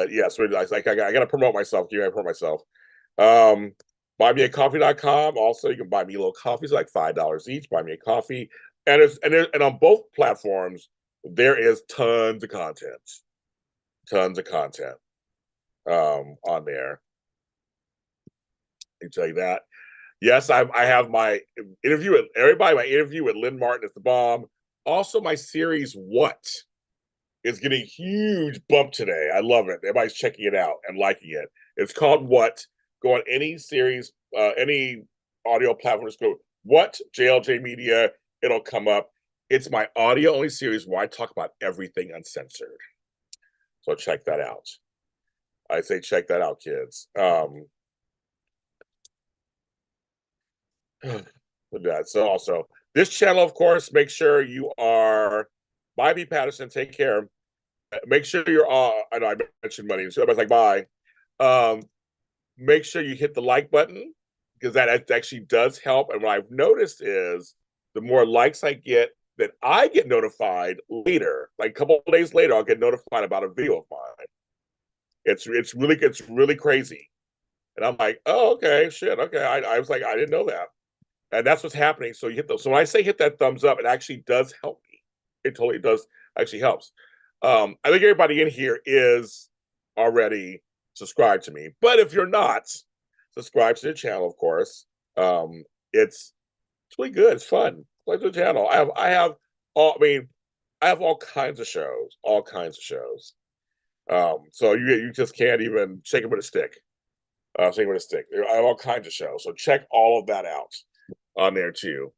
yes, I got to promote myself. You got to promote myself. Buymeacoffee.com. Also, you can buy me little coffees, like $5 each. Buy me a coffee, and on both platforms there is tons of content, on there. I can tell you that. Yes, I have my interview with everybody. My interview with Lynn Martin is the bomb. Also, my series What is getting huge bump today. I love it. Everybody's checking it out and liking it. It's called What. Go on any series, any audio platform. Just go What JLJ Media. It'll come up. It's my audio only series where I talk about everything uncensored. So check that out. I say check that out, kids. So also this channel, of course, make sure you are Bye B Patterson. Take care. Make sure you're I know I mentioned money, so everybody's like bye. Make sure you hit the like button because that actually does help. And what I've noticed is the more likes I get, that I get notified later, like a couple of days later, I'll get notified about a video of mine. It's really crazy. And I'm like, oh, okay, shit, okay. I was like, I didn't know that. And that's what's happening. So you hit those. So when I say hit that thumbs up, it actually does help me. It totally does actually helps. I think everybody in here is already subscribed to me. But if you're not, subscribe to the channel, of course. It's really good. It's fun. Like the channel. I have all kinds of shows. All kinds of shows. So you just can't even shake it with a stick. Shake it with a stick. I have all kinds of shows. So check all of that out on there too.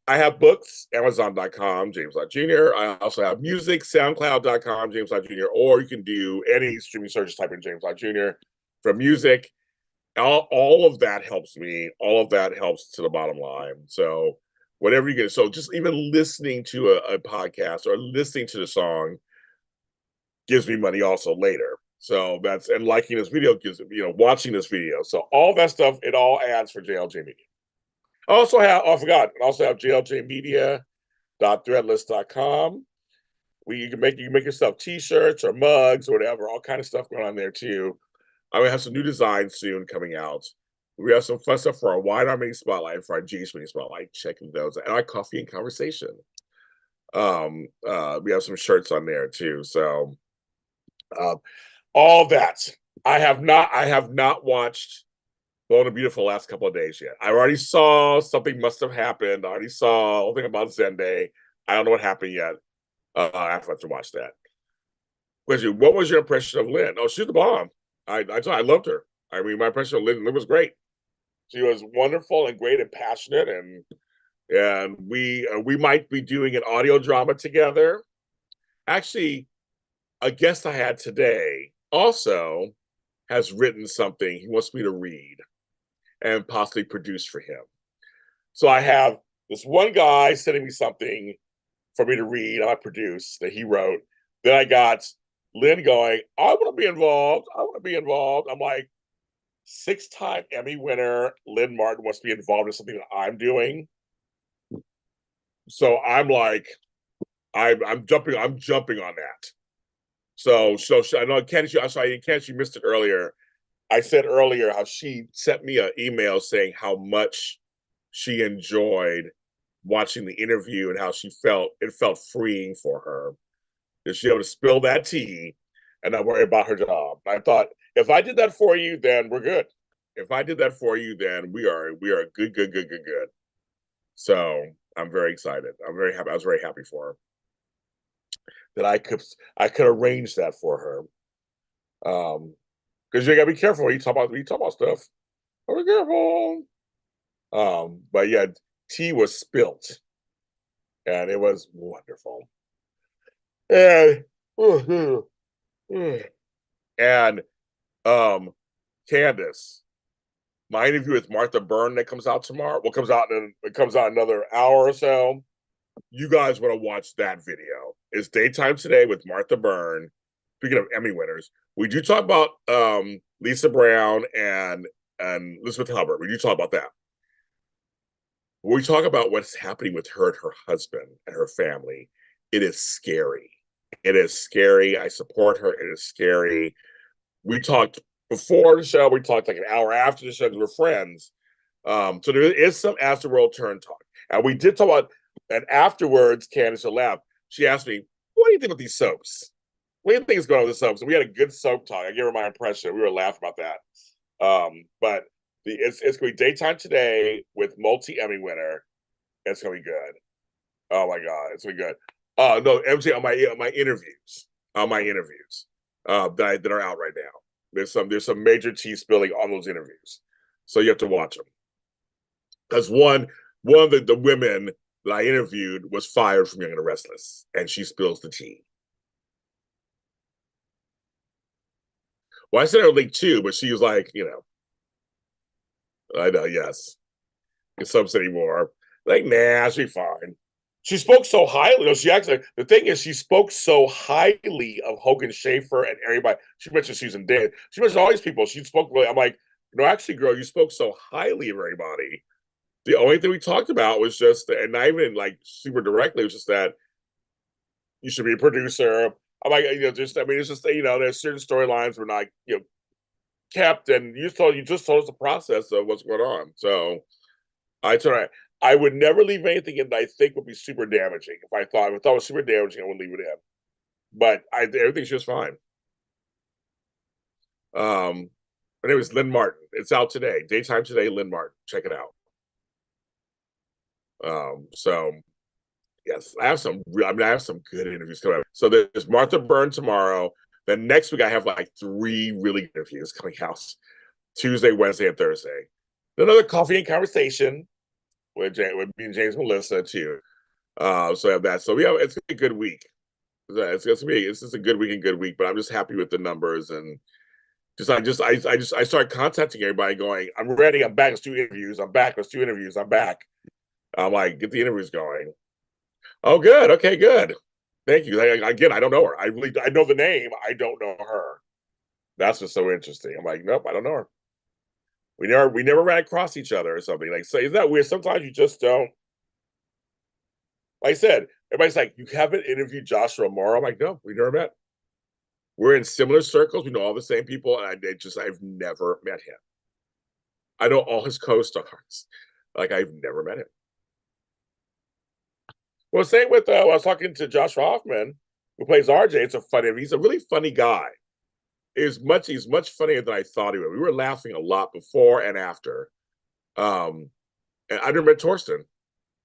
I have books, Amazon.com, James Lott Jr. I also have music, SoundCloud.com, James Lott Jr. Or you can do any streaming search, type in James Lott Jr. for music. All of that helps me. All of that helps to the bottom line. So whatever you get. So just even listening to a podcast or listening to the song gives me money also later. So and liking this video gives, watching this video. So all that stuff, it all adds for JLJ Media. I forgot. I also have jljmedia.threadless.com. You can make yourself t-shirts or mugs or whatever, all kind of stuff going on there too. I'm gonna have some new designs soon coming out. We have some fun stuff for our Wide Arm Mini Spotlight, for our GH Mini Spotlight. Checking those and our Coffee and Conversation. We have some shirts on there too. So all that. I have not watched Bold and Beautiful last couple of days yet. I already saw something must have happened. I already saw a whole thing about Zende. I don't know what happened yet. I have to watch that. Question: What was your impression of Lynn? Oh, she's the bomb. I loved her. I mean, my impression of Lynn was great. She was wonderful and great and passionate, and we might be doing an audio drama together. Actually, a guest I had today also has written something he wants me to read and possibly produce for him. So I have this one guy sending me something for me to read, I produce that he wrote. Then I got Lynn going, I want to be involved. I want to be involved. I'm like, 6-time Emmy winner Lynn Martin wants to be involved in something that I'm doing. So I'm like, I'm jumping on that. So I know Candy, I'm sorry, Candy, missed it earlier. I said earlier how she sent me an email saying how much she enjoyed watching the interview and how it felt freeing for her. That she able to spill that tea and not worry about her job. I thought, if I did that for you, then we're good. If I did that for you, then we are good. So I'm very excited. I'm very happy. I was very happy for her that I could arrange that for her. Because you gotta be careful when you talk about stuff. Be careful. But yeah, tea was spilt, and it was wonderful. And and Candace, my interview with Martha Byrne that comes out tomorrow. Well, it comes out another hour or so. You guys want to watch that video? It's Daytime Today with Martha Byrne. Speaking of Emmy winners, we do talk about Lisa Brown and Elizabeth Hubbard. We do talk about that. When we talk about what's happening with her and her husband and her family, it is scary. It is scary. I support her. It is scary. We talked before the show. We talked like an hour after the show because we're friends. So there is some afterworld turn talk. And we did talk about, and afterwards, Candace laughed. She asked me, what do you think about these soaps? What do you think is going on with the soaps? And we had a good soap talk. I gave her my impression. We were laughing about that. But it's going to be Daytime Today with multi-Emmy winner. It's going to be good. Oh my God, it's going to be good. No, MJ, on my interviews, that are out right now. There's some major tea spilling on those interviews, so you have to watch them. Because one of the women that I interviewed was fired from Young and the Restless, and she spills the tea. Well, I sent her a link too, but she was like, I know, yes. Some said anymore. Like, nah, she'll be fine. She spoke so highly. She actually, the thing is, she spoke so highly of Hogan Schaefer and everybody. She mentioned Susan Davis. She mentioned all these people. She spoke really. I'm like, actually, girl, you spoke so highly of everybody. The only thing we talked about was just, and not even like super directly, it was just that you should be a producer. I'm like, it's just there's certain storylines we're not, kept, and you just told us the process of what's going on. So I would never leave anything in that I think would be super damaging. If I thought it was super damaging, I wouldn't leave it in. But everything's just fine. But it was Lynn Martin. It's out today. Daytime Today, Lynn Martin. Check it out. So yes, I have some good interviews coming up. So there's Martha Byrne tomorrow. Then next week I have like 3 really good interviews coming out. Tuesday, Wednesday, and Thursday. Another coffee and conversation with me and James Melissa too. So I have that. So it's a good week. It's just a good week and good week. But I'm just happy with the numbers and I started contacting everybody, going, I'm ready. I'm back. Let's do interviews. I'm back. Let's do interviews. I'm back. I'm like, get the interviews going. Oh, good. Okay, good. Thank you. Again, I don't know her. I know the name. I don't know her. That's what's so interesting. I'm like, nope, I don't know her. We never ran across each other or something. Like, so isn't that weird? Sometimes you just don't. Like I said, everybody's like, you haven't interviewed Joshua Morrow. I'm like, no, we never met. We're in similar circles. We know all the same people, and I've never met him. I know all his co-stars. Like, I've never met him. Well, same with I was talking to Josh Hoffman, who plays RJ. He's a really funny guy. he's much funnier than I thought he would. We were laughing a lot before and after. And I never met Torsten.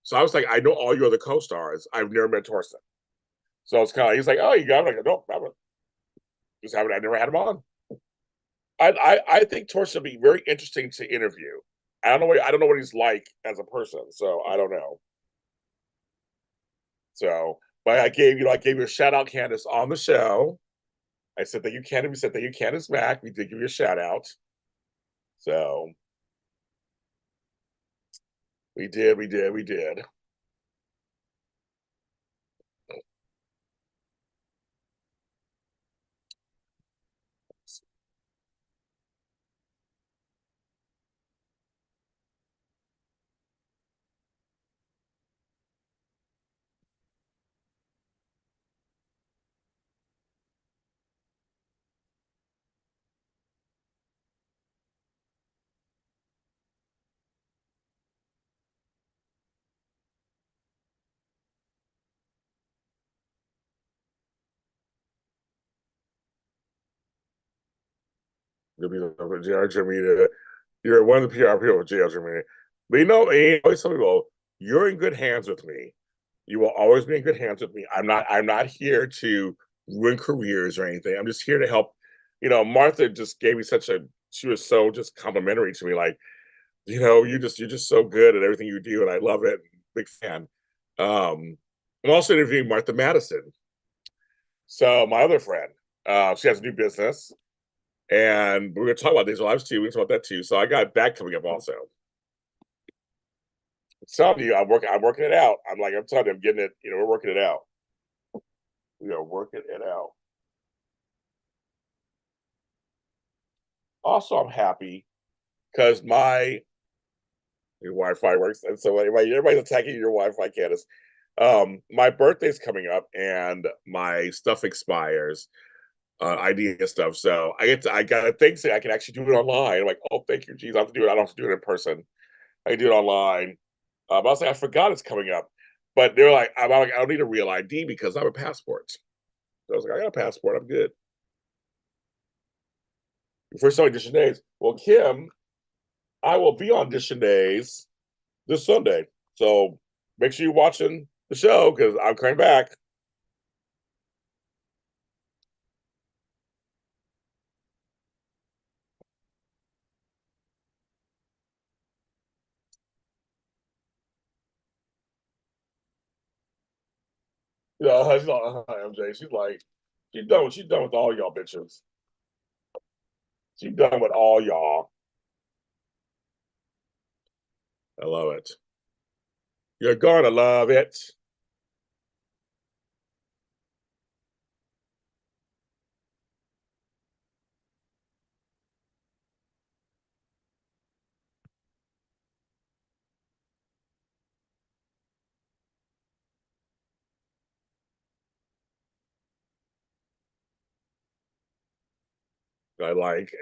So I was like, I know all your other co-stars. I've never met Torsten. So it's kind of, he's like, oh, you got him. Like, no, I just haven't, I never had him on. I think Torsten would be very interesting to interview. I don't know what he's like as a person, so I don't know. So, but I gave you a shout out, Candace, on the show. I said that you can. We said that you Candace back. We did give you a shout out. So we did. You'll be the JLJ media. You're one of the PR people with JLJ media. But I always tell people, you're in good hands with me. You will always be in good hands with me. I'm not here to ruin careers or anything. I'm just here to help. Martha just gave me she was so just complimentary to me. Like, you're just so good at everything you do, and I love it. Big fan. I'm also interviewing Martha Madison. So my other friend, she has a new business, and we're gonna talk about digital lives too. We can talk about that too. So I got that coming up also. I'm telling you, I'm working it out. I'm telling you, I'm getting it. We're working it out. We are working it out. Also, I'm happy because your Wi-Fi works, and so everybody's attacking your Wi-Fi, Candace. My birthday's coming up, and my stuff expires, ID and stuff. So I got a thing saying I can actually do it online. I'm like, oh, thank you, geez, I have to do it. I don't have to do it in person. I can do it online. But I was like, I forgot it's coming up. But they're like, I don't need a real ID because I have a passport. So I was like, I got a passport. I'm good. First audition days. Well, Kim, I will be on audition days this Sunday. So make sure you're watching the show because I'm coming back. She's like, hi, MJ. She's done with all y'all bitches. She's done with all y'all. I love it. You're gonna love it. I like.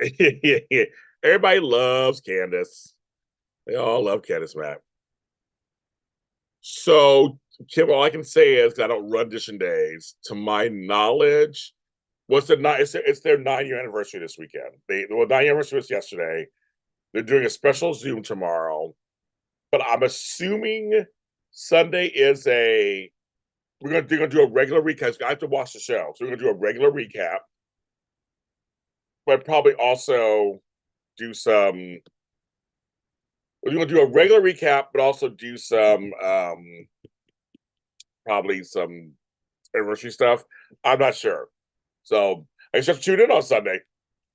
Everybody loves Candace. They all love Candace Mack. So, Kim, all I can say is I don't run audition days. To my knowledge, what's the nine? It's their 9 year anniversary this weekend. The 9 year anniversary was yesterday. They're doing a special Zoom tomorrow, but I'm assuming Sunday is a. They're gonna do a regular recap. I have to watch the show, so we're gonna do a regular recap, but probably also do some. We're gonna do a regular recap, but also do some probably some anniversary stuff. I'm not sure. So I just have to tune in on Sunday.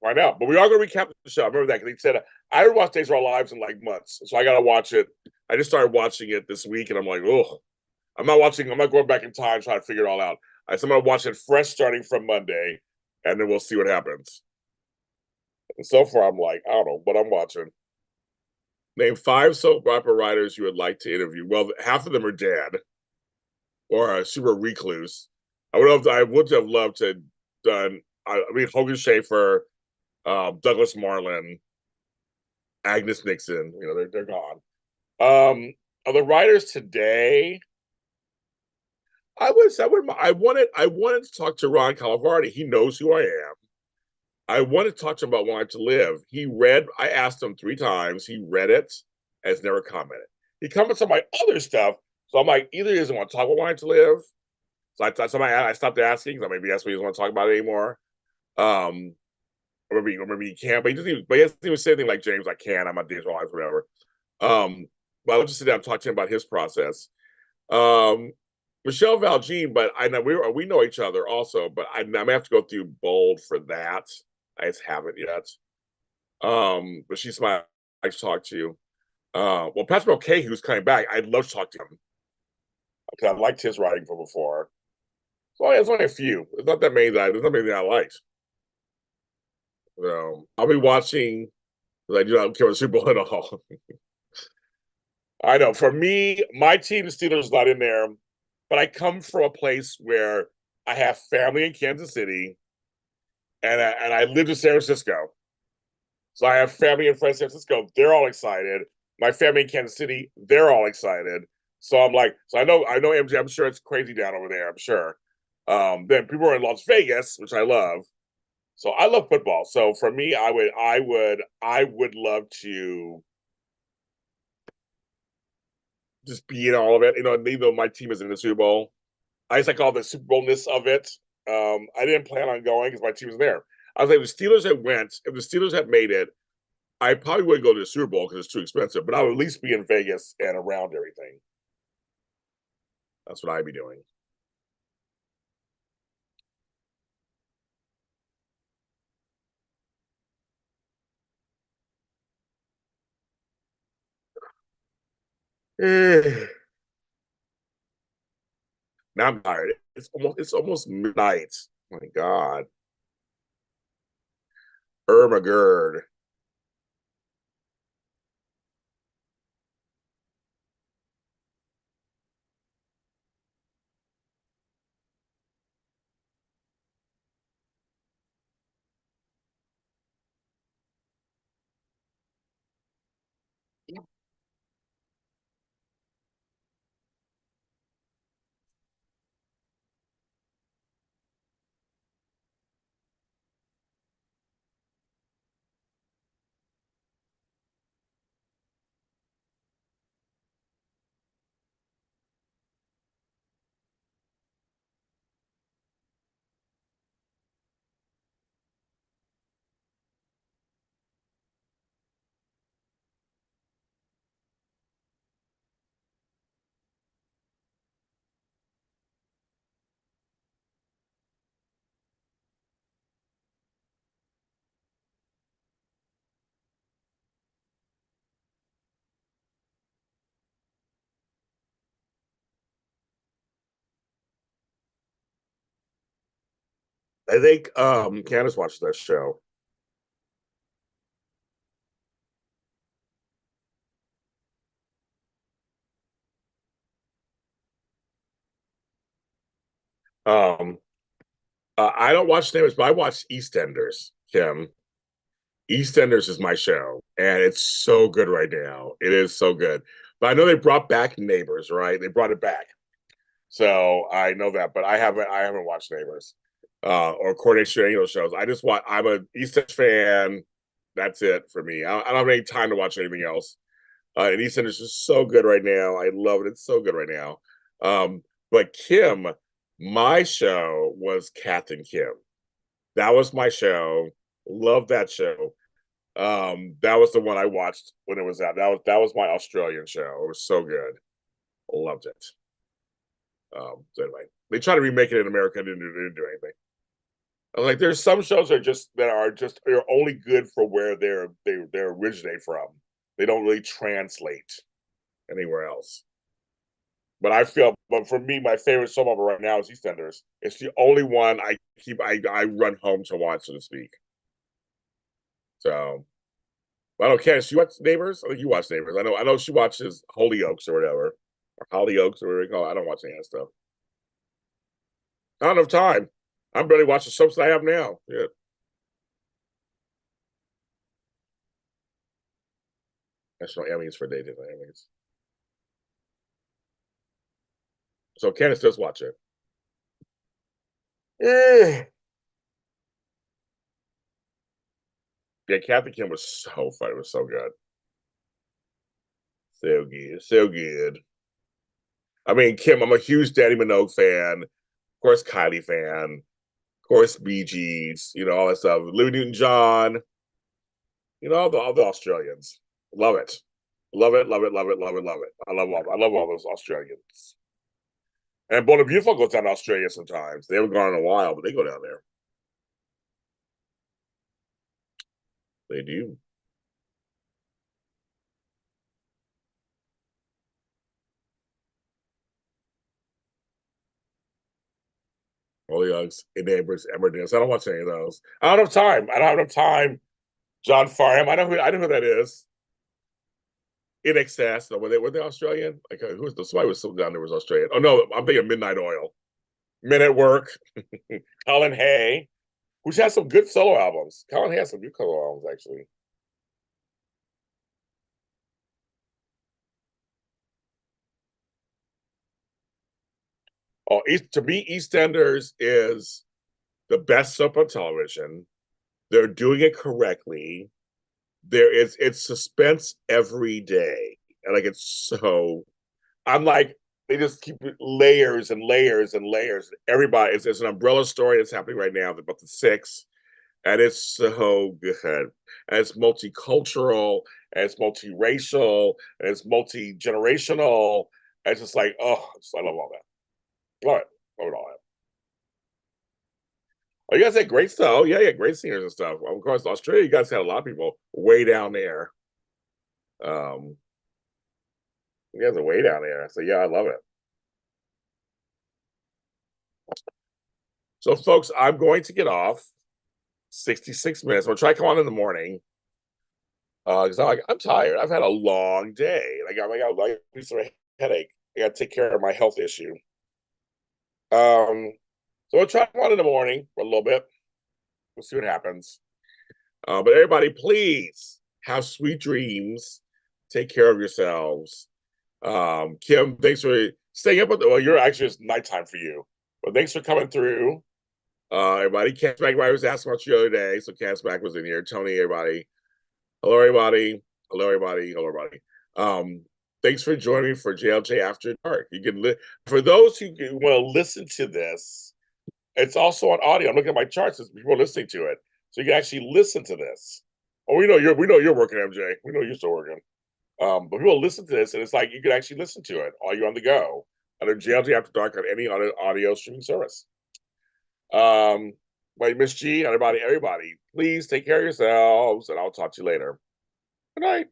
Find out. But we are going to recap the show. I remember that because he said I haven't watched Days of Our Lives in like months, so I got to watch it. I just started watching it this week, and I'm like, oh, I'm not watching. I'm not going back in time trying to figure it all out. So I'm going to watch it fresh starting from Monday, and then we'll see what happens. And so far, I'm like, I don't know, but I'm watching. Name 5 soap opera writers you would like to interview. Well, half of them are dead or a super recluse. I would have loved to have done. I mean, Hogan Schaefer, Douglas Marlin, Agnes Nixon. They're gone. Of the writers today, I wanted to talk to Ron Calavardi. He knows who I am. I wanted to talk to him about Wanting to Live. He read, I asked him 3 times. He read it and has never commented. He comments on my other stuff. So I'm like, either he doesn't want to talk about Wanting to Live. So I stopped asking because maybe that's what he doesn't want to talk about it anymore. Um, or maybe he can't, but he doesn't even say anything like James, I can't, I'm on days lives, whatever. But I'll just sit down and talk to him about his process. Um, Michelle Valjean, but I know we know each other also, but I may have to go through Bold for that. I just haven't yet. But she's my I to talk to. Well, Patrick O'Kay, who's coming back, I'd love to talk to him because I liked his writing from before. So it's only a few. There's not that many there's not many that I liked. So I'll be watching because I do not care about the Super Bowl at all. I know for me, my team, the Steelers, is not in there, but I come from a place where I have family in Kansas City, and I lived in San Francisco. So I have family and friends in San Francisco. They're all excited. My family in Kansas City, they're all excited. So I'm like, so I know MJ. I'm sure it's crazy down over there. I'm sure. Then people are in Las Vegas, which I love. So I love football. So for me, I would love to just be in all of it. You know, even though my team is in the Super Bowl, I just like all the Super Bowl-ness of it. I didn't plan on going because my team was there. I was like, if the Steelers had went, if the Steelers had made it, I probably wouldn't go to the Super Bowl because it's too expensive, but I would at least be in Vegas and around everything. That's what I'd be doing. Now I'm tired. It's almost midnight. Oh my God. Irma Gerd. I think Candace watched that show. Um I don't watch Neighbors, but I watch EastEnders, Kim. EastEnders is my show, and it's so good right now. It is so good. But I know they brought back Neighbors, right? They brought it back. So I know that, but I haven't watched Neighbors or Coronation Street shows. I just watch. I'm a EastEnders fan. That's it for me. I don't have any time to watch anything else. And EastEnders is just so good right now. I love it. It's so good right now. But Kim, my show was Kath and Kim. That was my show. Love that show. That was the one I watched when it was out. That was my Australian show. It was so good. Loved it. So anyway, they tried to remake it in America. Didn't do anything. I was like, there's some shows that are only good for where they originate from. They don't really translate anywhere else. But for me, my favorite soap opera right now is EastEnders. It's the only one I run home to watch, so to speak. So I don't care. She watch Neighbors. I think you watch Neighbors. I know she watches Hollyoaks or whatever, or Hollyoaks or whatever you call it. I don't watch any of that stuff. I don't have time. I'm barely watching soaps that I have now. Yeah. National Emmys for dating Emmys. So Candace does watch it. Eh. Yeah, Kathy Kim was so funny. It was so good. So good. So good. I mean, Kim, I'm a huge Danny Minogue fan. Of course, Kylie fan. Of course, Bee Gees, all that stuff. Louis Newton-John, all the Australians. Love it. Love it, love it, love it, love it, love it. I love all those Australians. And Bona Beautiful goes down to Australia sometimes. They haven't gone in a while, but they go down there. They do. Hollyoaks, Neighbors, Emmerdale. I don't watch any of those. I don't have time. I don't have enough time. John Farnham. I know who that is. In Excess. No, were they Australian? Like who was the somebody was still down there was Australian. Oh no, I'm thinking Midnight Oil. Men at Work. Colin Hay, which has some good solo albums. Colin Hay has some good solo albums actually. Oh, to me, EastEnders is the best soap on television. They're doing it correctly. It's suspense every day. And like it's so I'm like they just keep layers and layers and layers. Everybody, it's an umbrella story that's happening right now about the six, and it's so good. And it's multicultural, and it's multiracial, and it's multi-generational. And it's just like, I love all that. Love it. Love it all. Oh, you guys had great stuff. Oh, yeah, yeah, great singers and stuff. Of course, Australia, you guys had a lot of people way down there. Um, you guys are way down there. So yeah, I love it. So, folks, I'm going to get off 66 minutes. I'll try to come on in the morning. Because I'm tired. I've had a long day. I got a sort of headache. I got to take care of my health issue. Um, so we'll try to come on in the morning for a little bit. We'll see what happens. But everybody, please have sweet dreams. Take care of yourselves. Kim, thanks for staying up. Well, you're actually it's nighttime for you, but thanks for coming through. Everybody, CashAPP was asking about you the other day, so CashAPP was in here. Tony, everybody. Hello, everybody. Hello, everybody. Hello, everybody. Thanks for joining me for JLJ After Dark. You can for those who want to listen to this, it's also on audio. I'm looking at my charts as people are listening to it, so you can actually listen to this. Oh, we know you're working, MJ. We know you're still working. But people listen to this, and it's like you can actually listen to it while you're on the go under JLJ After Dark on any audio streaming service. Wait, Miss G, everybody, please take care of yourselves, and I'll talk to you later. Good night.